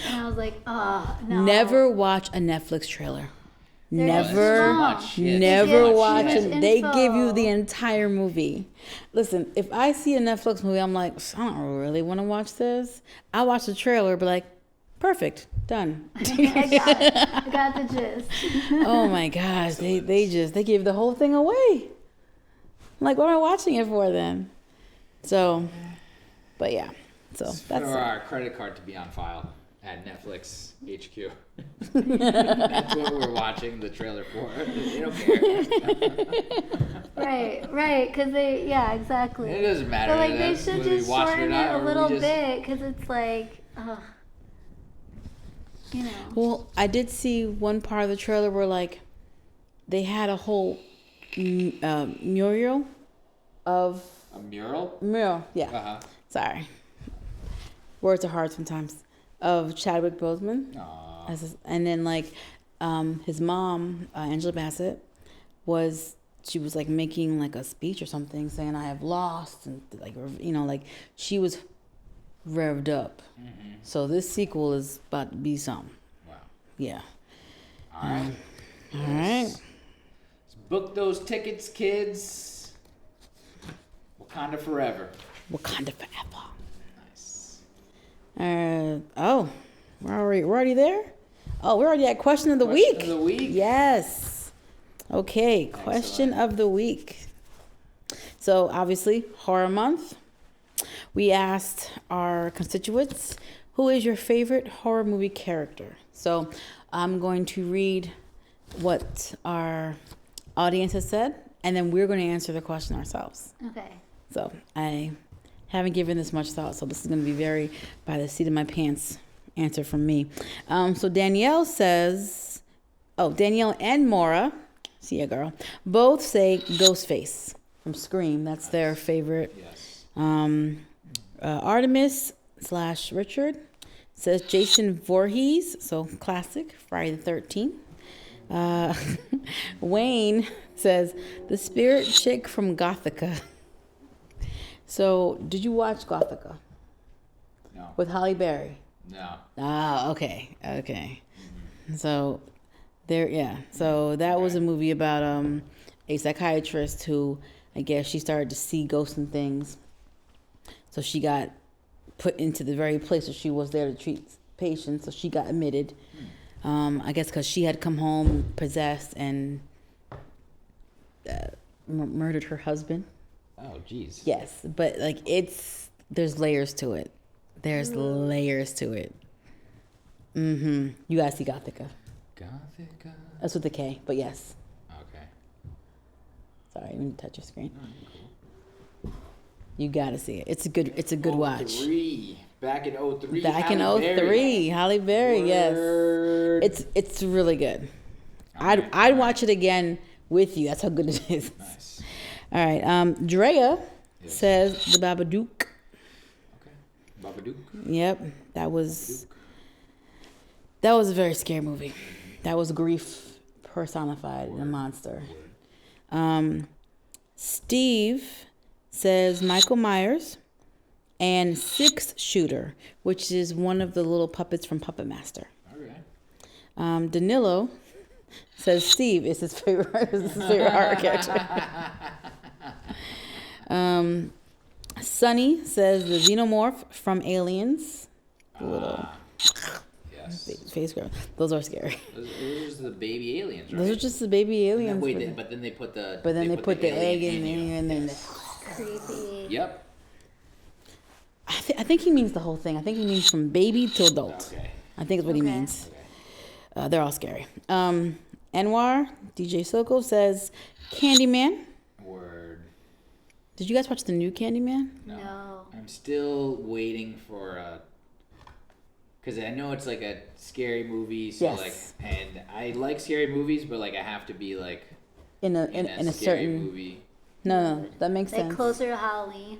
and I was like, oh, no. Never watch a Netflix trailer. Never watch it. They give you the entire movie. Listen, if I see a Netflix movie, I'm like, I don't really want to watch this. I watch the trailer, but like, perfect, done. I got the gist. Oh my gosh, they give the whole thing away. I'm like, what am I watching it for then? So, but yeah, so that's for our credit card to be on file at Netflix HQ. That's what we're watching the trailer for. They don't care. Right, because exactly. It doesn't matter. But like they should just shorten it a little bit, because it's like, you know. Well, I did see one part of the trailer where like they had a whole mural of a mural. Yeah. Uh-huh. Sorry, words are hard sometimes. Of Chadwick Boseman. Aww. And then like his mom, Angela Bassett, was like making like a speech or something saying I have lost, and like, you know, like she was revved up. Mm-hmm. So this sequel is about to be something. Wow. Yeah. All right. All right. Let's book those tickets, kids. Wakanda forever. Wakanda forever. Nice. We're already there? Oh, we're already at question of the week. Question of the week? Yes. Okay, question of the week. So obviously, horror month. We asked our constituents, who is your favorite horror movie character? So I'm going to read what our audience has said, and then we're going to answer the question ourselves. Okay. So I haven't given this much thought, so this is going to be very by the seat of my pants answer from me. So Danielle says, Danielle and Maura, see ya girl, both say Ghostface from Scream. That's their favorite. Yes. Artemis / Richard says Jason Voorhees, so classic, Friday the 13th. Wayne says the spirit chick from Gothica. So, did you watch Gothica? No. With Halle Berry? No. Ah, okay. Mm-hmm. So, So, that was a movie about a psychiatrist who, I guess, she started to see ghosts and things. So, she got put into the very place where she was there to treat patients. So, she got admitted. I guess because she had come home possessed and murdered her husband. Oh, geez. Yes, but like there's layers to it. There's layers to it. Mm-hmm. You gotta see Gothica. Gothica. That's with the K, but yes. Okay. Sorry, you need to touch your screen. Oh, cool. You gotta see it. It's a good watch. Back in 03. Back in 03. Halle Berry, yes. It's really good. I'd watch it again with you. That's how good it is. Nice. All right. Drea says The Babadook. Okay. Babadook. Yep. That was a very scary movie. That was grief personified in a monster. Steve says Michael Myers and Six Shooter, which is one of the little puppets from Puppet Master. Okay. Danilo says Steve is his favorite horror character. Sunny says the Xenomorph from Aliens. Yes. Face girl. Those are scary. Those are the baby aliens, right? Those are just the baby aliens. But then they put the. But then they put the egg in there, and then. Creepy. Yep. I think he means the whole thing. I think he means from baby to adult. Okay. I think is what he means. Okay. They're all scary. Anwar, DJ Soko says Candyman. Word. Did you guys watch the new Candyman? No. I'm still waiting for because I know it's like a scary movie, so Yes. and I like scary movies, but like I have to be like In a scary certain movie. No, that makes sense. Closer to Halloween.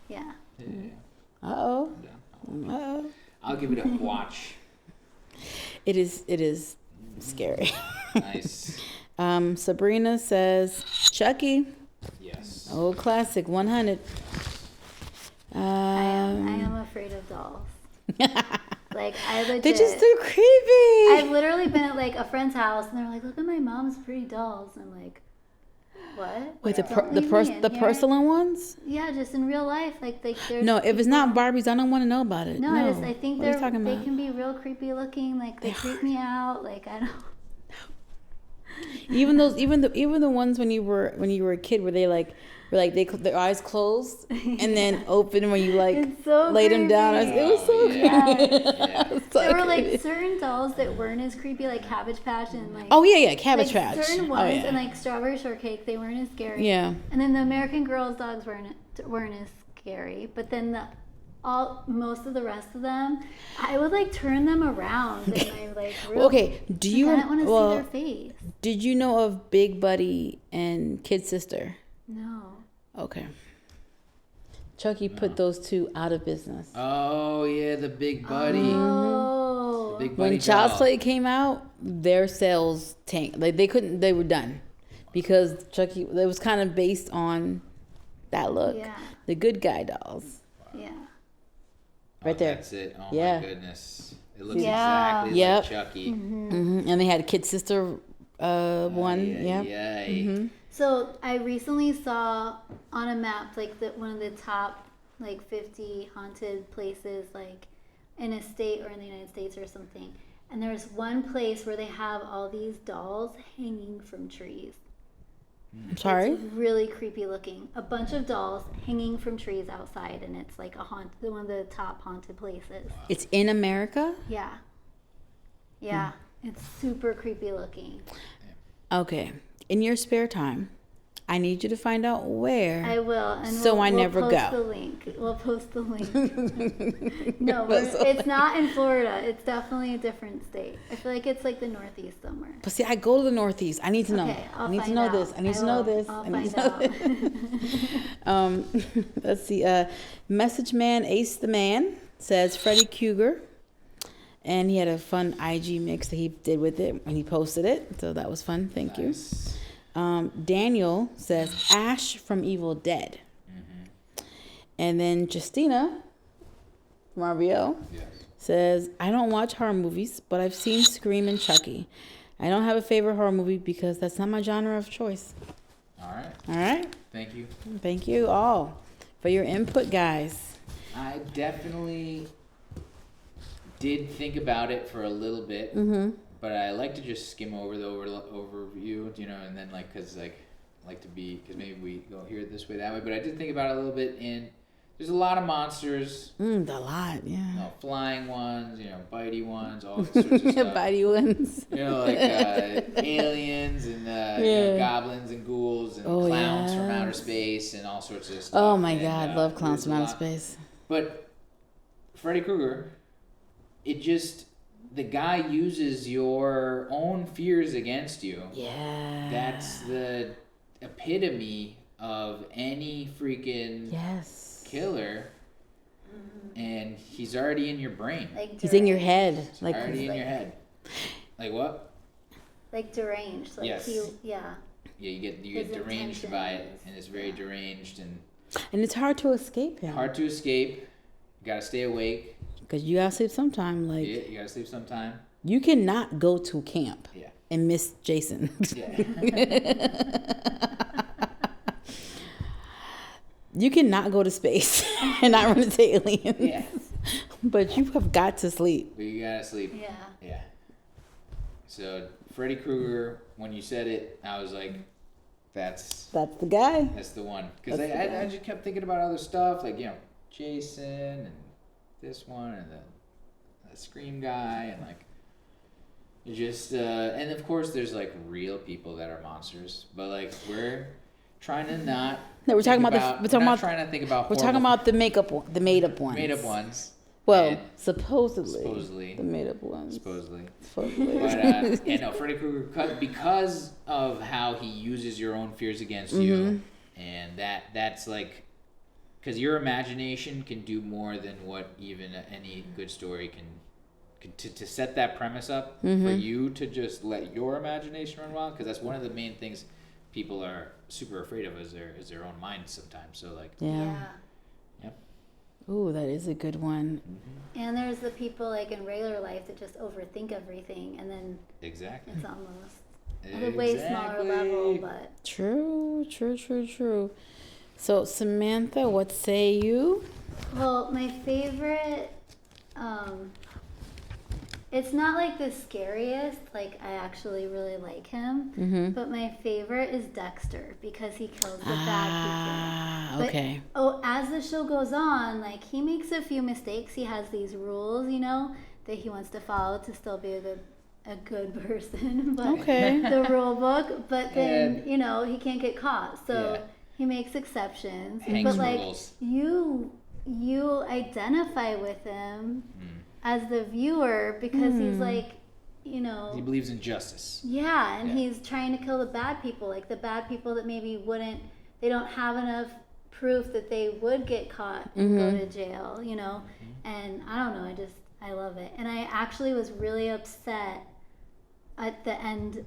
Yeah. Uh-oh. I'll give it a watch. It is scary. Nice. Sabrina says Chucky. Yes. Old classic, 100. I am afraid of dolls. I legit. They're just too creepy. I've literally been at a friend's house and they're like, "Look at my mom's pretty dolls." And I'm like, "What?" Wait, the porcelain ones? Yeah, just in real life, there's. No, if it's not Barbies, I don't want to know about it. No, I think they can be real creepy looking. They creep me out. I don't. Even the ones when you were a kid where they their eyes closed and then open when you laid them down. It was so creepy. Yeah. There were certain dolls that weren't as creepy, like Cabbage Patch and Cabbage Patch. Certain ones and Strawberry Shortcake, they weren't as scary. Yeah. And then the American Girls dogs weren't as scary, but then most of the rest of them, I would turn them around and I do you I don't want to see their face. Did you know of Big Buddy and Kid Sister? No. Okay. Chucky put those two out of business. Oh yeah, the Big Buddy. Oh. The Big Buddy when Child's Play came out, their sales tanked. They were done because Chucky. It was kind of based on that look. Yeah. The good guy dolls. Yeah. Right there. That's it. Oh my goodness. It looks exactly like Chucky. Mm-hmm. And they had a Kid Sister one. Yeah. Mm-hmm. So I recently saw on a map one of the top 50 haunted places in a state or in the United States or something. And there's one place where they have all these dolls hanging from trees. I'm sorry? It's really creepy looking. A bunch of dolls hanging from trees outside, and it's one of the top haunted places. It's in America? Yeah. Yeah. It's super creepy looking. Okay. In your spare time, I need you to find out where. I will. And I never go. We'll post the link. No, it's not in Florida. It's definitely a different state. I feel like it's the Northeast somewhere. But see, I go to the Northeast. I need to know. Okay, I need to know this. I need to know this. I'll find out. Let's see. Message Man Ace the Man says Freddy Krueger. And he had a fun IG mix that he did with it when he posted it. So that was fun. Thank you. Daniel says Ash from Evil Dead. Mm-hmm. And then Justina from RBO says, I don't watch horror movies, but I've seen Scream and Chucky. I don't have a favorite horror movie because that's not my genre of choice. All right. All right. Thank you. Thank you all for your input, guys. I definitely did think about it for a little bit, but I like to just skim over the overview, and then because maybe we go here it this way, that way. But I did think about it a little bit, and there's a lot of monsters. A lot, yeah. Flying ones, bitey ones, all sorts of stuff. Bitey ones. Aliens and goblins and ghouls and clowns from outer space and all sorts of stuff. Oh my God, love clowns from outer space. But Freddy Krueger, the guy uses your own fears against you. Yeah. That's the epitome of any freaking killer. And he's already in your brain. He's in your head. He's already in your head. Like what? Deranged. Yes. Yeah, you get deranged by it, and it's very deranged and it's hard to escape him. Hard to escape. You gotta stay awake. Because you gotta sleep sometime. You gotta sleep sometime. You cannot go to camp and miss Jason. You cannot go to space and not run into aliens. Yeah. But you have got to sleep. But you gotta sleep. Yeah. Yeah. So Freddy Krueger, when you said it, I was like, that's the guy. That's the one. Because I just kept thinking about other stuff, Jason and this one and the Scream guy and and of course there's real people that are monsters, but we're trying to not. No, we're talking about the made up ones. Made up ones. Well, supposedly the made up ones. Supposedly. But Freddy Krueger, because of how he uses your own fears against you, And that's like, because your imagination can do more than what even any good story can to set that premise up for you to just let your imagination run wild, because that's one of the main things people are super afraid of is their own mind sometimes. So like Ooh, that is a good one. And there's the people like in regular life that just overthink everything, and then it's almost at a way smaller level, but True. So Samantha, what say you? Well, my favorite, it's not like the scariest, like I actually really like him, but my favorite is Dexter, because he kills the bad people. But, okay. As the show goes on, like he makes a few mistakes. He has these rules, you know, that he wants to follow to still be a good person, but the rule book, but then, you know, he can't get caught. So he makes exceptions. But like rules. you identify with him as the viewer, because he's like, you know, he believes in justice. Yeah, and he's trying to kill the bad people, like the bad people that maybe they don't have enough proof that they would get caught and go to jail, you know. And I don't know, I love it. And I actually was really upset at the end,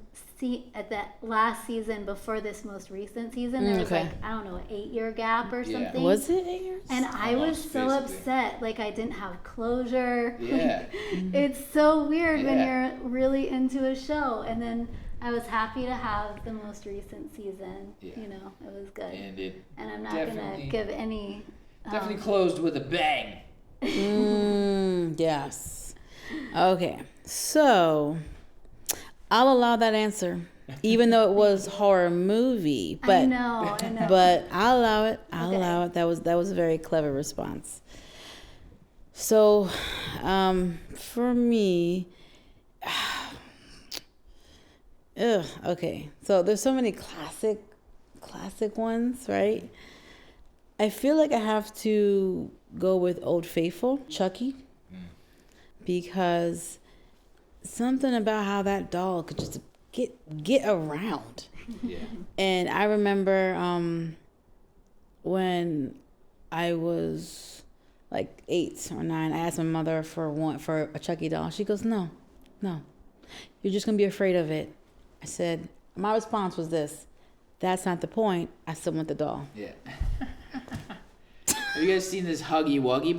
at that last season before this most recent season. There was like, I don't know, an 8-year gap or something. Was it 8 years? And I was so upset, like I didn't have closure. Yeah. It's so weird when you're really into a show. And then I was happy to have the most recent season. You know, it was good. And I'm not gonna give any. Definitely closed with a bang. Yes. Okay. So I'll allow that answer, even though it was horror movie. But I know. But I'll allow it. I'll allow it. That was a very clever response. So, for me, okay. So there's so many classic ones, right? I feel like I have to go with Old Faithful, Chucky, because something about how that doll could just get around. Yeah. And I remember when I was like 8 or 9, I asked my mother for a Chucky doll. She goes, no, you're just gonna be afraid of it. I said, my response was this: that's not the point. I still want the doll. Yeah. Have you guys seen this Huggy Wuggy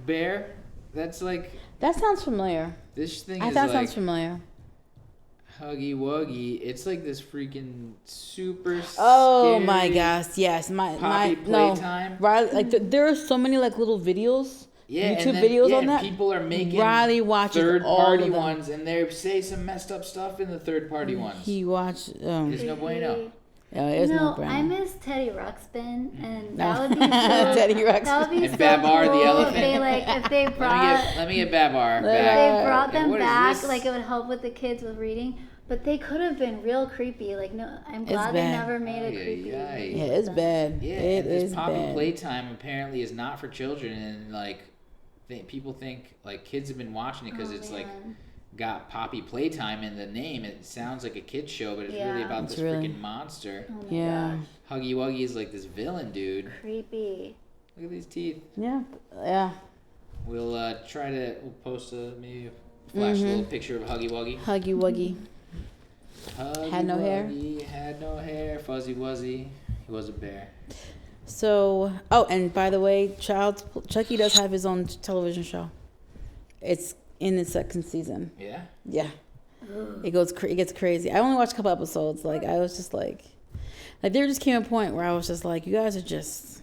bear? That's like. That sounds familiar. This thing I is thought like. Sounds familiar. Huggy Wuggy. It's like this freaking super. Oh my gosh! Yes, Poppy Playtime. Riley, like there are so many like little videos. Yeah, YouTube videos on that. People are making Riley watches third-party ones, and they say some messed up stuff in the third-party ones. He watched. There's no bueno. I miss Teddy Ruxpin, and that would be so, Teddy Ruxpin. That would be and so Babar cool the elephant. if they brought. Let me get Babar back. They brought them back, this? like it would help with the kids with reading. But they could have been real creepy. Like no, I'm glad they never made it creepy. Yeah, it's bad. Yeah, it is Poppy bad. Playtime apparently is not for children, and like people think like kids have been watching it because it's like got Poppy Playtime in the name. It sounds like a kid's show, but it's really about this freaking monster. Oh my gosh. Huggy Wuggy is like this villain dude. Creepy. Look at these teeth. Yeah. We'll we'll post maybe a flash little picture of Huggy Wuggy. Huggy Wuggy. Had no hair. Had no hair. Fuzzy Wuzzy. He was a bear. So, and by the way, Chucky does have his own television show. It's in its second season. Yeah? Yeah. It gets crazy. I only watched a couple episodes. Like, I was just like there just came a point where I was just like, you guys are just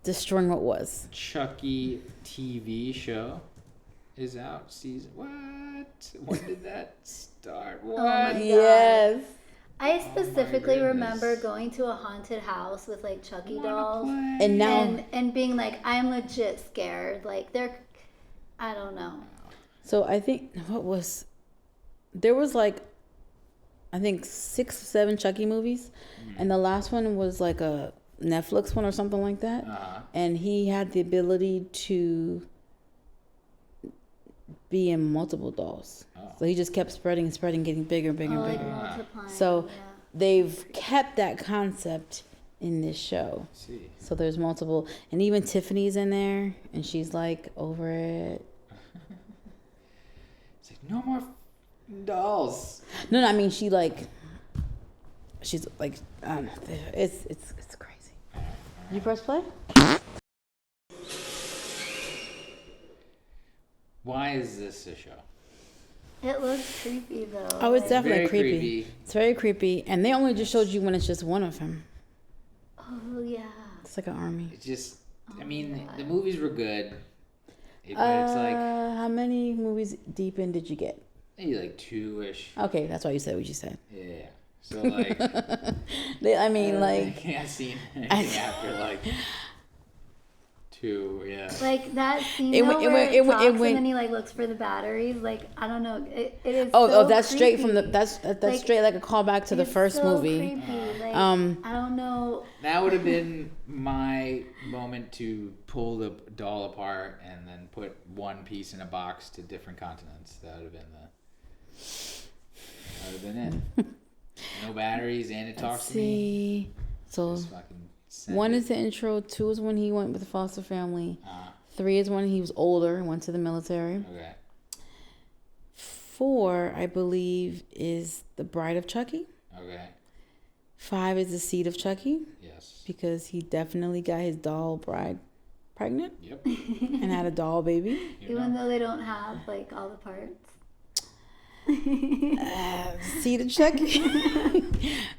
destroying what was. Chucky TV show is out. Season what? When did that start? What? Oh my God. Yes. I specifically remember going to a haunted house with like Chucky dolls, and now and being like, I'm legit scared. Like I don't know. So I think there was like, I think 6 or 7 Chucky movies, and the last one was like a Netflix one or something like that, and he had the ability to be in multiple dolls. So he just kept spreading, getting bigger and bigger and bigger. Multiplying, So they've kept that concept in this show. See. So there's multiple, and even Tiffany's in there, and she's like over it. It's like, no more dolls. No, I mean she's like, I don't know. It's crazy. You press play? Why is this a show? It looks creepy though. Oh, it's definitely very creepy. It's very creepy, and they only just showed you when it's just one of them. Oh yeah. It's like an army. It just, I mean, the movies were good. But it's like, How many movies deep in did you get? maybe like 2-ish. Okay, that's why you said what you said. Yeah. So like, I mean, I can't see anything after like 2. Yeah. Like that scene It where went- it talks went- and then he like looks for the batteries. Like I don't know. It is. Oh, so that's creepy. straight from the that's Like, straight like a callback to the it's first so movie. Creepy. Like, I don't know. That would have been my moment to pull the doll apart and then put one piece in a box to different continents. That would have been it. No batteries, and it talks to me. So Just fucking send 1 it. is the intro, 2 is when he went with the foster family, 3 is when he was older and went to the military. Okay. 4, I believe, is the bride of Chucky. Okay. 5 is the seed of Chucky, Yes. because he definitely got his doll bride pregnant Yep. and had a doll baby. Even though they don't have like all the parts. Seed of Chucky.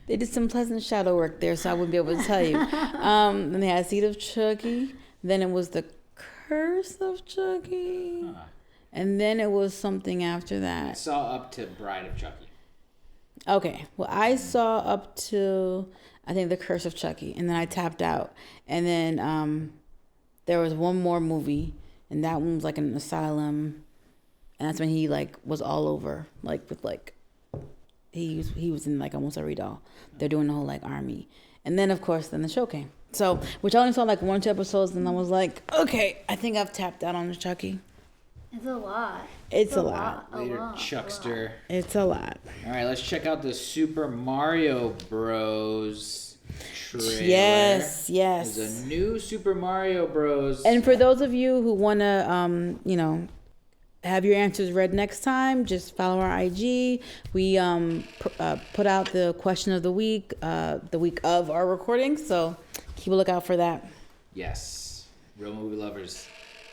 They did some pleasant shadow work there, so I wouldn't be able to tell you. Then they had Seed of Chucky. Then it was the Curse of Chucky. Huh. And then it was something after I that. saw up to Bride of Chucky. Okay. Well, I saw up to, I think, the Curse of Chucky. And then I tapped out. And then there was one more movie. And that one was like an asylum. And that's when he like was all over. Like with like, he was in like almost every doll. They're doing the whole like army. And then of course, then the show came. So, which I only saw like 1 or 2 episodes. And I was like, okay, I think I've tapped out on the Chucky. It's a lot. It's a lot. Later, Chuckster. It's a lot. All right, let's check out the Super Mario Bros. Trailer. Yes, yes. There's a new Super Mario Bros. And for those of you who want to, have your answers read next time, just follow our IG. We put out the question of the week of our recording, so keep a lookout for that. Yes, real movie lovers.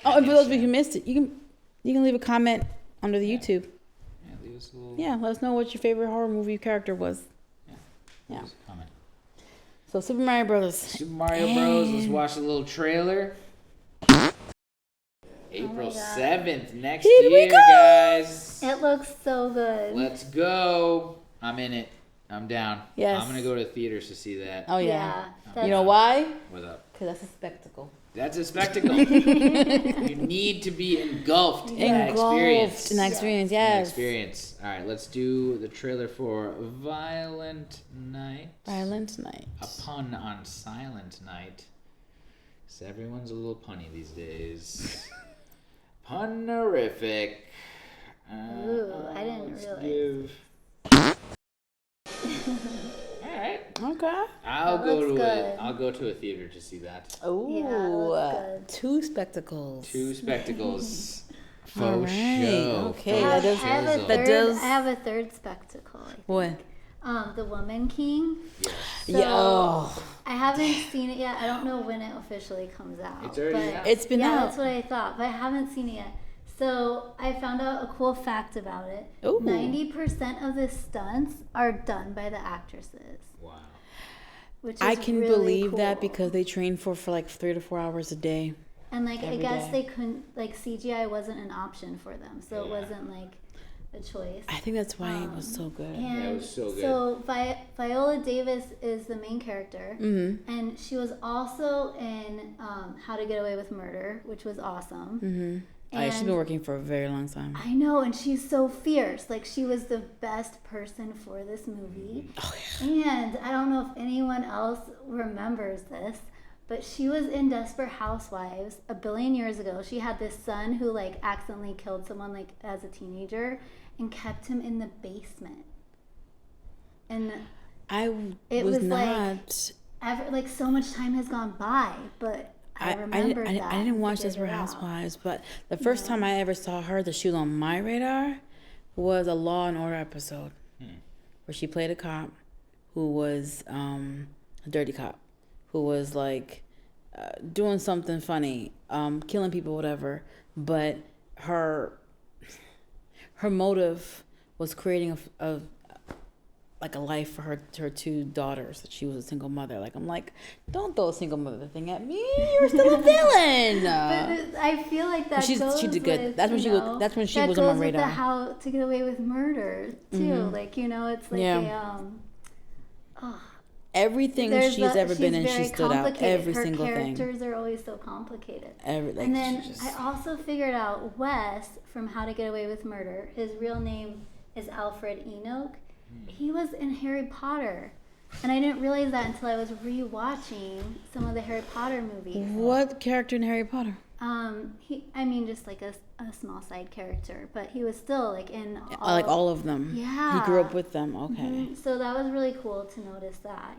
Oh, and for those of you who missed it, you can leave a comment under the YouTube. Yeah, leave us a little. Yeah, let us know what your favorite horror movie character was. Leave us a comment. So Super Mario Brothers. Super Mario Bros. Let's watch a little trailer. April 7th next Here we year, go. guys. It looks so good. Let's go. I'm in it. I'm down. Yes. I'm gonna go to theaters to see that. Oh yeah. Yeah. You know why? What's up? Because that's a spectacle. That's a spectacle. You need to be engulfed in that experience. In that experience, In that yes. experience. All right, let's do the trailer for Violent Night. Violent Night. A pun on Silent Night. Because everyone's a little punny these days. Punnerific. Ooh, I didn't let's realize. All right. Okay. I'll That go looks to good. I'll go to a theater to see that. Oh, Yeah, looks good. 2 spectacles. 2 spectacles. All Faux right, show. okay, I that have, does- a that third, does- I have a third spectacle. I think. What? The Woman King. Yes. So, Yeah. Oh. I haven't seen it yet. I don't know when it officially comes out. It's already but out. It's been yeah, out. that's what I thought, but I haven't seen it yet. So I found out a cool fact about it. Ooh. 90% of the stunts are done by the actresses, Wow. which is I can really believe cool. that because they train for like 3 to 4 hours a day. And like I every guess day. they couldn't, like CGI wasn't an option for them, so it Yeah. wasn't like a choice. I think that's why it was so good. And it was so good. So Viola Davis is the main character, Mm-hmm. and she was also in How to Get Away with Murder, which was awesome. Mm-hmm. She's And been working for a very long time. I know, and she's so fierce. Like she was the best person for this movie. Oh, And I don't know if anyone else remembers this, but she was in Desperate Housewives a billion years ago. She had this son who like accidentally killed someone like as a teenager and kept him in the basement. And It was not. Like so much time has gone by, but I remember that. I didn't watch Desperate Housewives, but the first time I ever saw her, that she was on my radar, was a Law and Order episode where she played a cop who was a dirty cop who was like doing something funny, killing people, whatever. But her motive was creating a life for her two daughters. That she was a single mother. Like, I'm like, don't throw a single mother thing at me. You're still a villain. But I feel like that she did good. With, that's when she was. That's when she was on my radar. That goes with the How to Get Away with Murder too. Like, it's like everything she's ever been in, she stood out. Every single thing. Her characters are always so complicated. And then I also figured out Wes from How to Get Away with Murder. His real name is Alfred Enoch. He was in Harry Potter, and I didn't realize that until I was rewatching some of the Harry Potter movies. What character in Harry Potter? Just like a small side character, but he was still like in all of them. Yeah, he grew up with them. Okay, so that was really cool to notice that.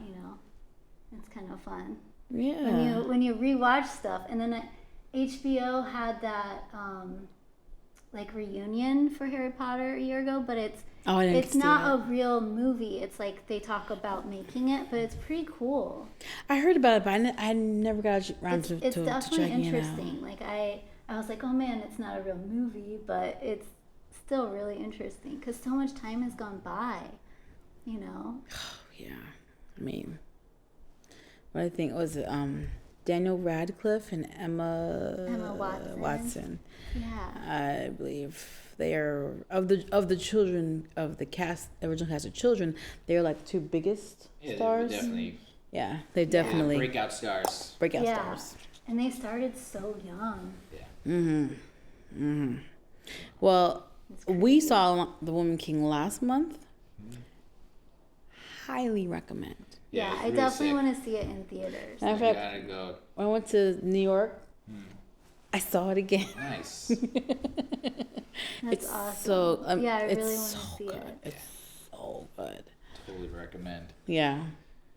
It's kind of fun. Yeah, when you rewatch stuff, and then HBO had that reunion for Harry Potter a year ago, but it's not a real movie. It's like they talk about making it, but it's pretty cool. I heard about it, but I never got around to checking it out. It's definitely interesting. Like I was like, oh man, it's not a real movie, but it's still really interesting because so much time has gone by. Oh, yeah, I mean, what I think was it, Daniel Radcliffe and Emma Watson. Yeah, I believe they are of the children of the original cast of children. They are like the two biggest stars. Definitely. Yeah, they definitely breakout stars. Stars. And they started so young. Yeah. Well, we saw The Woman King last month. Highly recommend. Yeah, I definitely want to see it in theaters. In fact, gotta go. When I went to New York, I saw it again. Nice. That's awesome. So, I really want to see it. It's so good. Totally recommend. Yeah.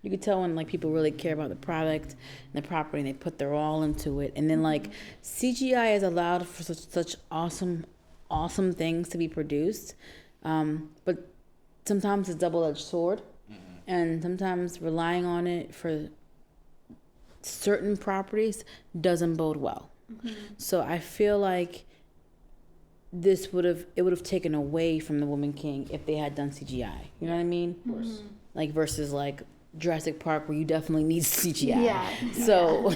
You could tell when people really care about the product and the property and they put their all into it. And then CGI has allowed for such awesome things to be produced. But sometimes it's a double-edged sword. And sometimes relying on it for certain properties doesn't bode well. So I feel like it would have taken away from The Woman King if they had done CGI. You know what I mean? Of course. Versus Jurassic Park, where you definitely need CGI. Yeah. So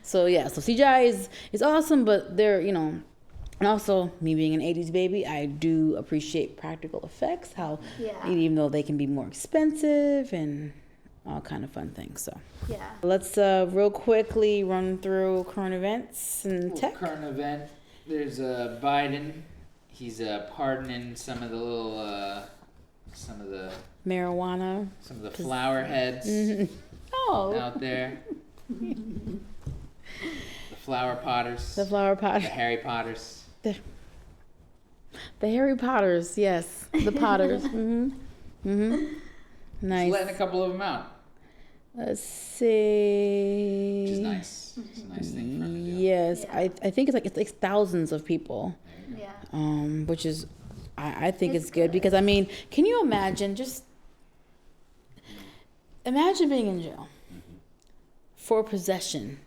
so CGI is awesome, but they're and also, me being an 80s baby, I do appreciate practical effects, even though they can be more expensive and all kind of fun things. So let's real quickly run through current events and tech. Current event, there's Biden. He's pardoning some of the marijuana, some of the flower heads out there. The flower potters. The Harry Potters. The Harry Potters, yes. The Potters. Nice. Just letting a couple of them out. Let's see. Which is nice. It's a nice thing for him to do. Yes. Yeah. I think it's like thousands of people. Yeah. Which is, I think it's good because, can you imagine imagine being in jail for possession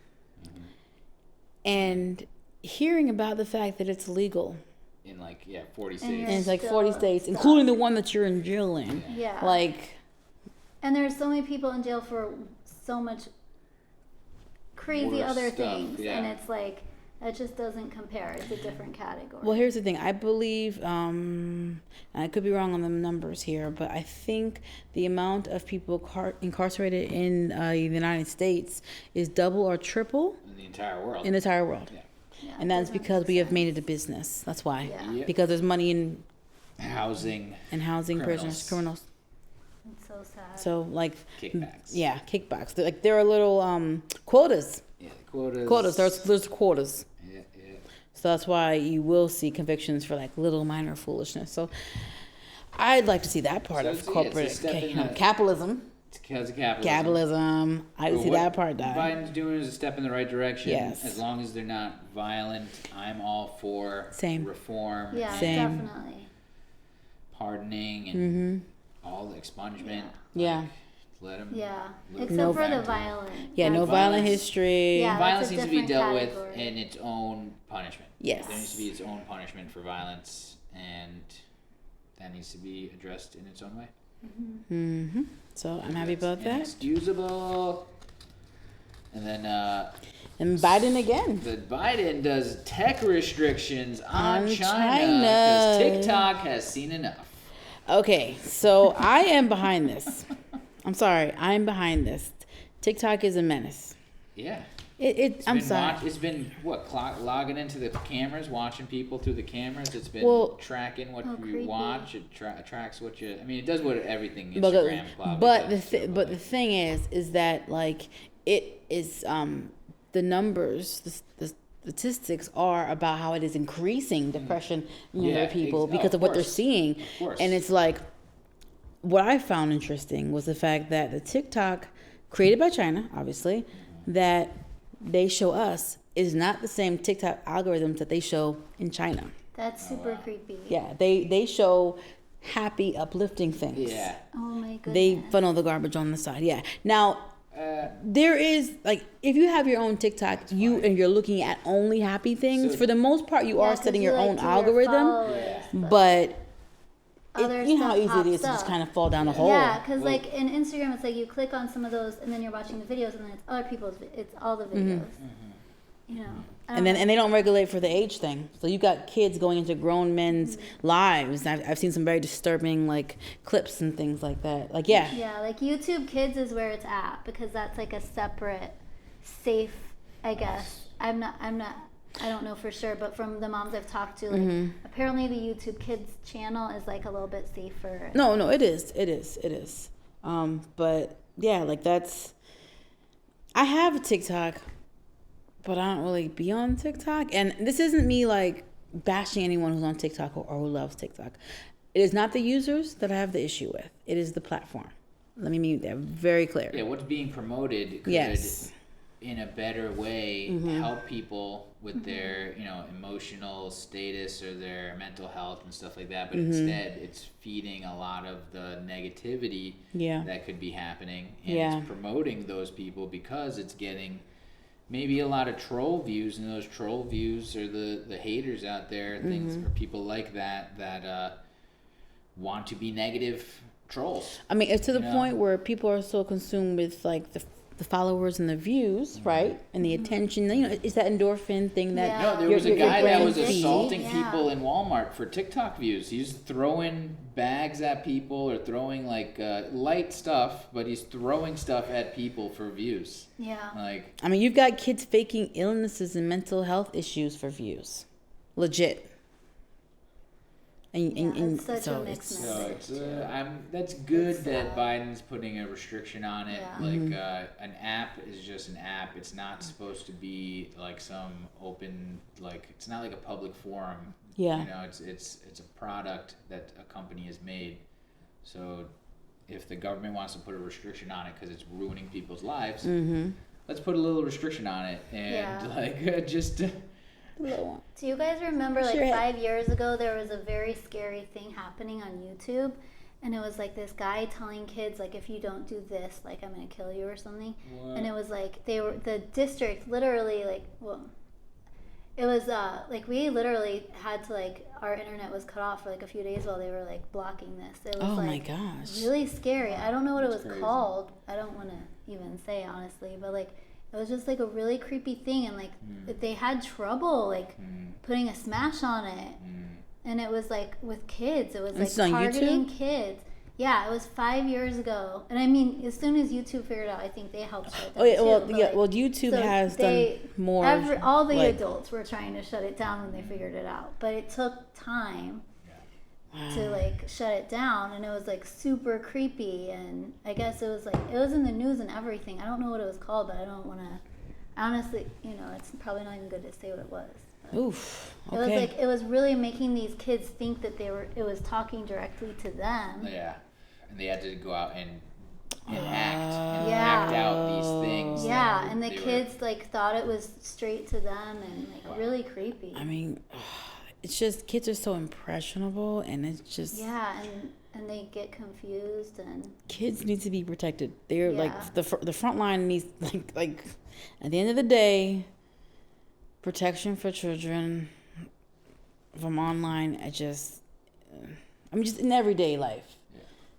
and hearing about the fact that it's legal in 40 states. And it's 40 states, including the one that you're in jail in. Yeah. And there's so many people in jail for so much crazy other things. Yeah. And it's that just doesn't compare. It's a different category. Well, here's the thing. I believe, and I could be wrong on the numbers here, but I think the amount of people incarcerated in the United States is double or triple in the entire world. Yeah. Yeah, and that's because we have made it a business. That's why. Yeah. Yep. Because there's money in housing, prisoners, criminals. It's so sad. So kickbacks. Yeah, kickbacks. There are little quotas. Yeah, quotas. Quotas. There's quotas. Yeah. So that's why you will see convictions for little minor foolishness. So I'd like to see that part of corporate capitalism. It's because of capitalism. Capitalism. I'd see that part die. What Biden's doing is a step in the right direction. Yes. As long as they're not violent, I'm all for reform. Yeah, definitely. Pardoning and all the expungement. Yeah. Like, let them. Yeah. Except for the violent. Yeah, no violent history. Yeah, violence needs to be dealt with in its own punishment. Yes. There needs to be its own punishment for violence, and that needs to be addressed in its own way. Mm-hmm. So I'm happy about that. Inexcusable. And then and Biden again. Biden does tech restrictions on China because TikTok has seen enough. Okay, so I am behind this. I'm sorry, I'm behind this. TikTok is a menace. Yeah. I'm sorry. It's been logging into the cameras, watching people through the cameras. It's been tracking what you watch. It tracks what you. I mean, it does what everything Instagram. But the thing is that like it is the numbers, the statistics are about how it is increasing depression in younger people because of what they're seeing, and it's like what I found interesting was the fact that the TikTok created by China, obviously, that they show us is not the same TikTok algorithms that they show in China. That's super creepy. Yeah, they show happy, uplifting things. Yeah. Oh my goodness. They funnel the garbage on the side. Yeah. Now, there is like if you have your own TikTok, you're looking at only happy things. For the most part, you are setting your own algorithm, but. You know how easy it is to just kind of fall down a hole. Yeah, because like in Instagram, it's like you click on some of those, and then you're watching the videos, and then it's other people's. It's all the videos. You know. And they don't regulate for the age thing. So you got kids going into grown men's lives. I've seen some very disturbing like clips and things like that. Like Yeah, like YouTube Kids is where it's at because that's like a separate, safe. I guess I don't know for sure, but from the moms I've talked to, like apparently the YouTube Kids channel is like a little bit safer. No, it is. But yeah, like that's. I have a TikTok, but I don't really be on TikTok, and this isn't me like bashing anyone who's on TikTok or who loves TikTok. It is not the users that I have the issue with. It is the platform. Let me make that very clear. Yeah, what's being promoted could, in a better way, help people with their, emotional status or their mental health and stuff like that. But instead, it's feeding a lot of the negativity that could be happening, and it's promoting those people because it's getting maybe a lot of troll views, and those troll views are the haters out there, things or people like that want to be negative trolls. I mean, it's to the point where people are so consumed with like the followers and the views, right? And the attention. It's that endorphin thing that. No, there was a guy that was assaulting people in Walmart for TikTok views. He's throwing bags at people or throwing like light stuff, but he's throwing stuff at people for views. Yeah. Like. I mean, you've got kids faking illnesses and mental health issues for views. Legit. It's such a mixed message. That's good that Biden's putting a restriction on it. Yeah. Like an app is just an app. It's not supposed to be like some open, like it's not like a public forum. Yeah. It's a product that a company has made. So if the government wants to put a restriction on it because it's ruining people's lives, let's put a little restriction on it and just. Do you guys remember 5 years ago there was a very scary thing happening on YouTube, and it was like this guy telling kids like if you don't do this like I'm gonna kill you or something. What? And it was like the district literally it was like we literally had to like our internet was cut off for like a few days while they were like blocking this. It was my gosh, really scary. I don't know what it was called. I don't want to even say honestly, but like. It was just like a really creepy thing, and like they had trouble like putting a smash on it, and it was like with kids. It was like targeting kids. Yeah, it was 5 years ago, and I mean, as soon as YouTube figured out, I think they helped shut it down. Well, YouTube has done more. All the adults were trying to shut it down when they figured it out, but it took time. To like shut it down, and it was like super creepy, and I guess it was in the news and everything. I don't know what it was called, but I don't want to honestly, it's probably not even good to say what it was, Oof. Okay. It was really making these kids think that it was talking directly to them. Yeah. And they had to go out and act out these things. Yeah, and the kids like thought it was straight to them and like really creepy. I mean, it's just kids are so impressionable, and it's just and they get confused, and kids need to be protected. They're like the front line needs like at the end of the day, protection for children from online. Just in everyday life.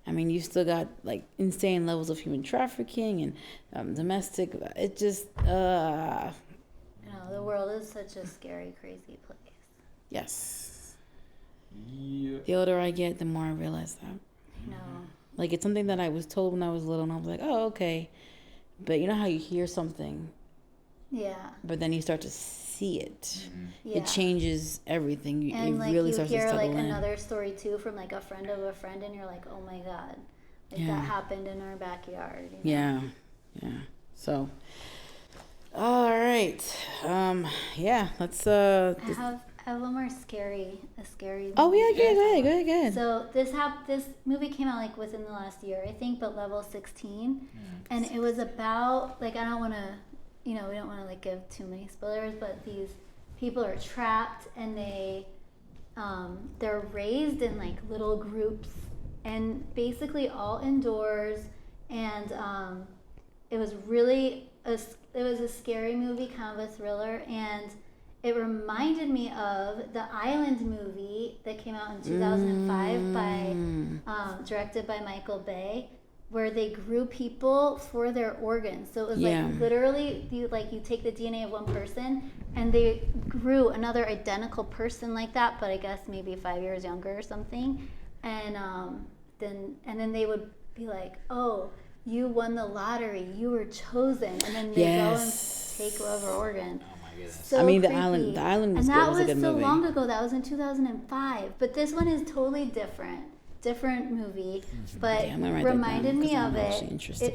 I mean, you still got like insane levels of human trafficking and domestic. It just, the world is such a scary, crazy place. Yes. Yeah. The older I get, the more I realize that. I know. Like, it's something that I was told when I was little, and I was like, oh, okay. But you know how you hear something? Yeah. But then you start to see it. Mm-hmm. Yeah. It changes everything. And it like really you starts hear to like settle in. another story too from like a friend of a friend, and you're like, oh my god, like that happened in our backyard. You know? Yeah. So, all right. Let's. I have one more a scary. Oh movie. yeah, go ahead. So this movie came out like within the last year, I think, but level 16, and it was about like, I don't want to, we don't want to like give too many spoilers, but these people are trapped, and they're raised in like little groups, and basically all indoors, and it was really it was a scary movie, kind of a thriller, and it reminded me of the Island movie that came out in 2005 directed by Michael Bay, where they grew people for their organs. So it was like literally you take the DNA of one person and they grew another identical person like that, but I guess maybe 5 years younger or something. And then they would be like, oh, you won the lottery, you were chosen, and then they go and take over organ. Oh my goodness. So I mean, creepy. the island was and good. that was a good so movie. long ago. That was in 2005. But this one is totally different movie, but reminded me of it.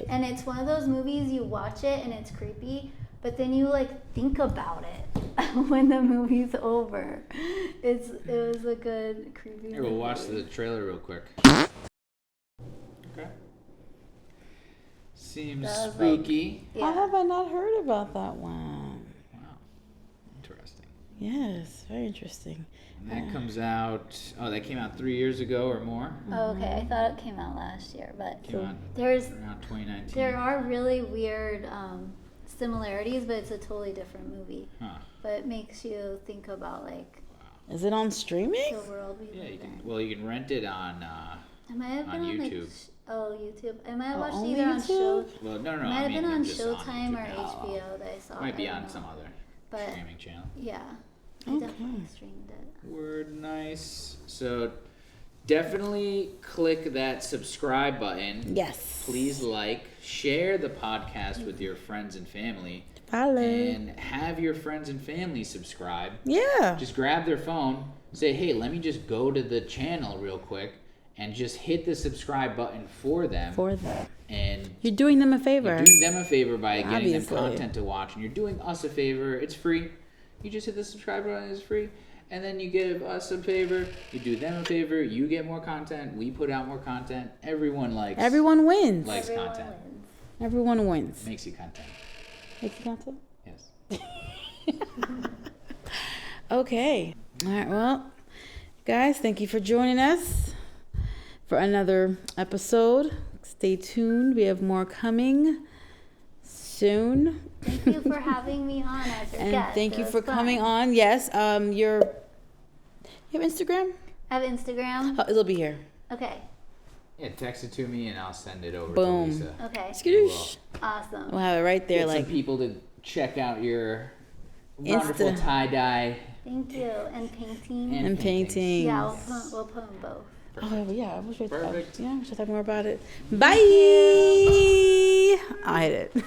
And it's one of those movies you watch it and it's creepy, but then you like think about it when the movie's over. It was a good creepy. Here, we'll watch the trailer real quick. Okay. Seems spooky. How have I not heard about that one? Wow. Interesting. Yes, very interesting. And that comes out. Oh, that came out 3 years ago or more. Oh, okay. I thought it came out last year, but There's around 2019. There are really weird similarities, but it's a totally different movie. Huh. But it makes you think about like. Wow. Is it on streaming? The world we live you can. in. Well, you can rent it on. It might have been on YouTube. YouTube. I might have watched only either on YouTube? Well, no. It might have been on just Showtime or YouTube. HBO that I saw. Might be I don't on some know. other But streaming channel. yeah, I Okay. definitely streamed it. Word, nice. So definitely click that subscribe button. Yes. Please share the podcast with your friends and family. Follow. And have your friends and family subscribe. Yeah. Just grab their phone, say, hey, let me just go to the channel real quick and just hit the subscribe button for them. And you're doing them a favor. You're doing them a favor by getting them Obviously. content to watch. And you're doing us a favor. It's free. You just hit the subscribe button. It's free. And then you give us a favor. You do them a favor. You get more content. We put out more content. Everyone wins. Everyone Content. wins. Everyone wins. Makes you content. Makes you content? Yes. Okay. All right. Well, guys, thank you for joining us for another episode. Stay tuned. We have more coming soon. Thank you for having me on as your And guest. thank you It for was coming fun. on. Yes. You have Instagram? I have Instagram. Oh, it'll be here. Okay. Yeah, text it to me and I'll send it over Boom. to Lisa. Okay. Skadoosh. Awesome. We'll have it right there. Get some people to check out your Insta. wonderful tie-dye. Thank you. And painting. And painting. Yeah, we'll put them both. Oh, yeah. I wish we Perfect. Yeah, we should talk more about it. Bye. I hit it.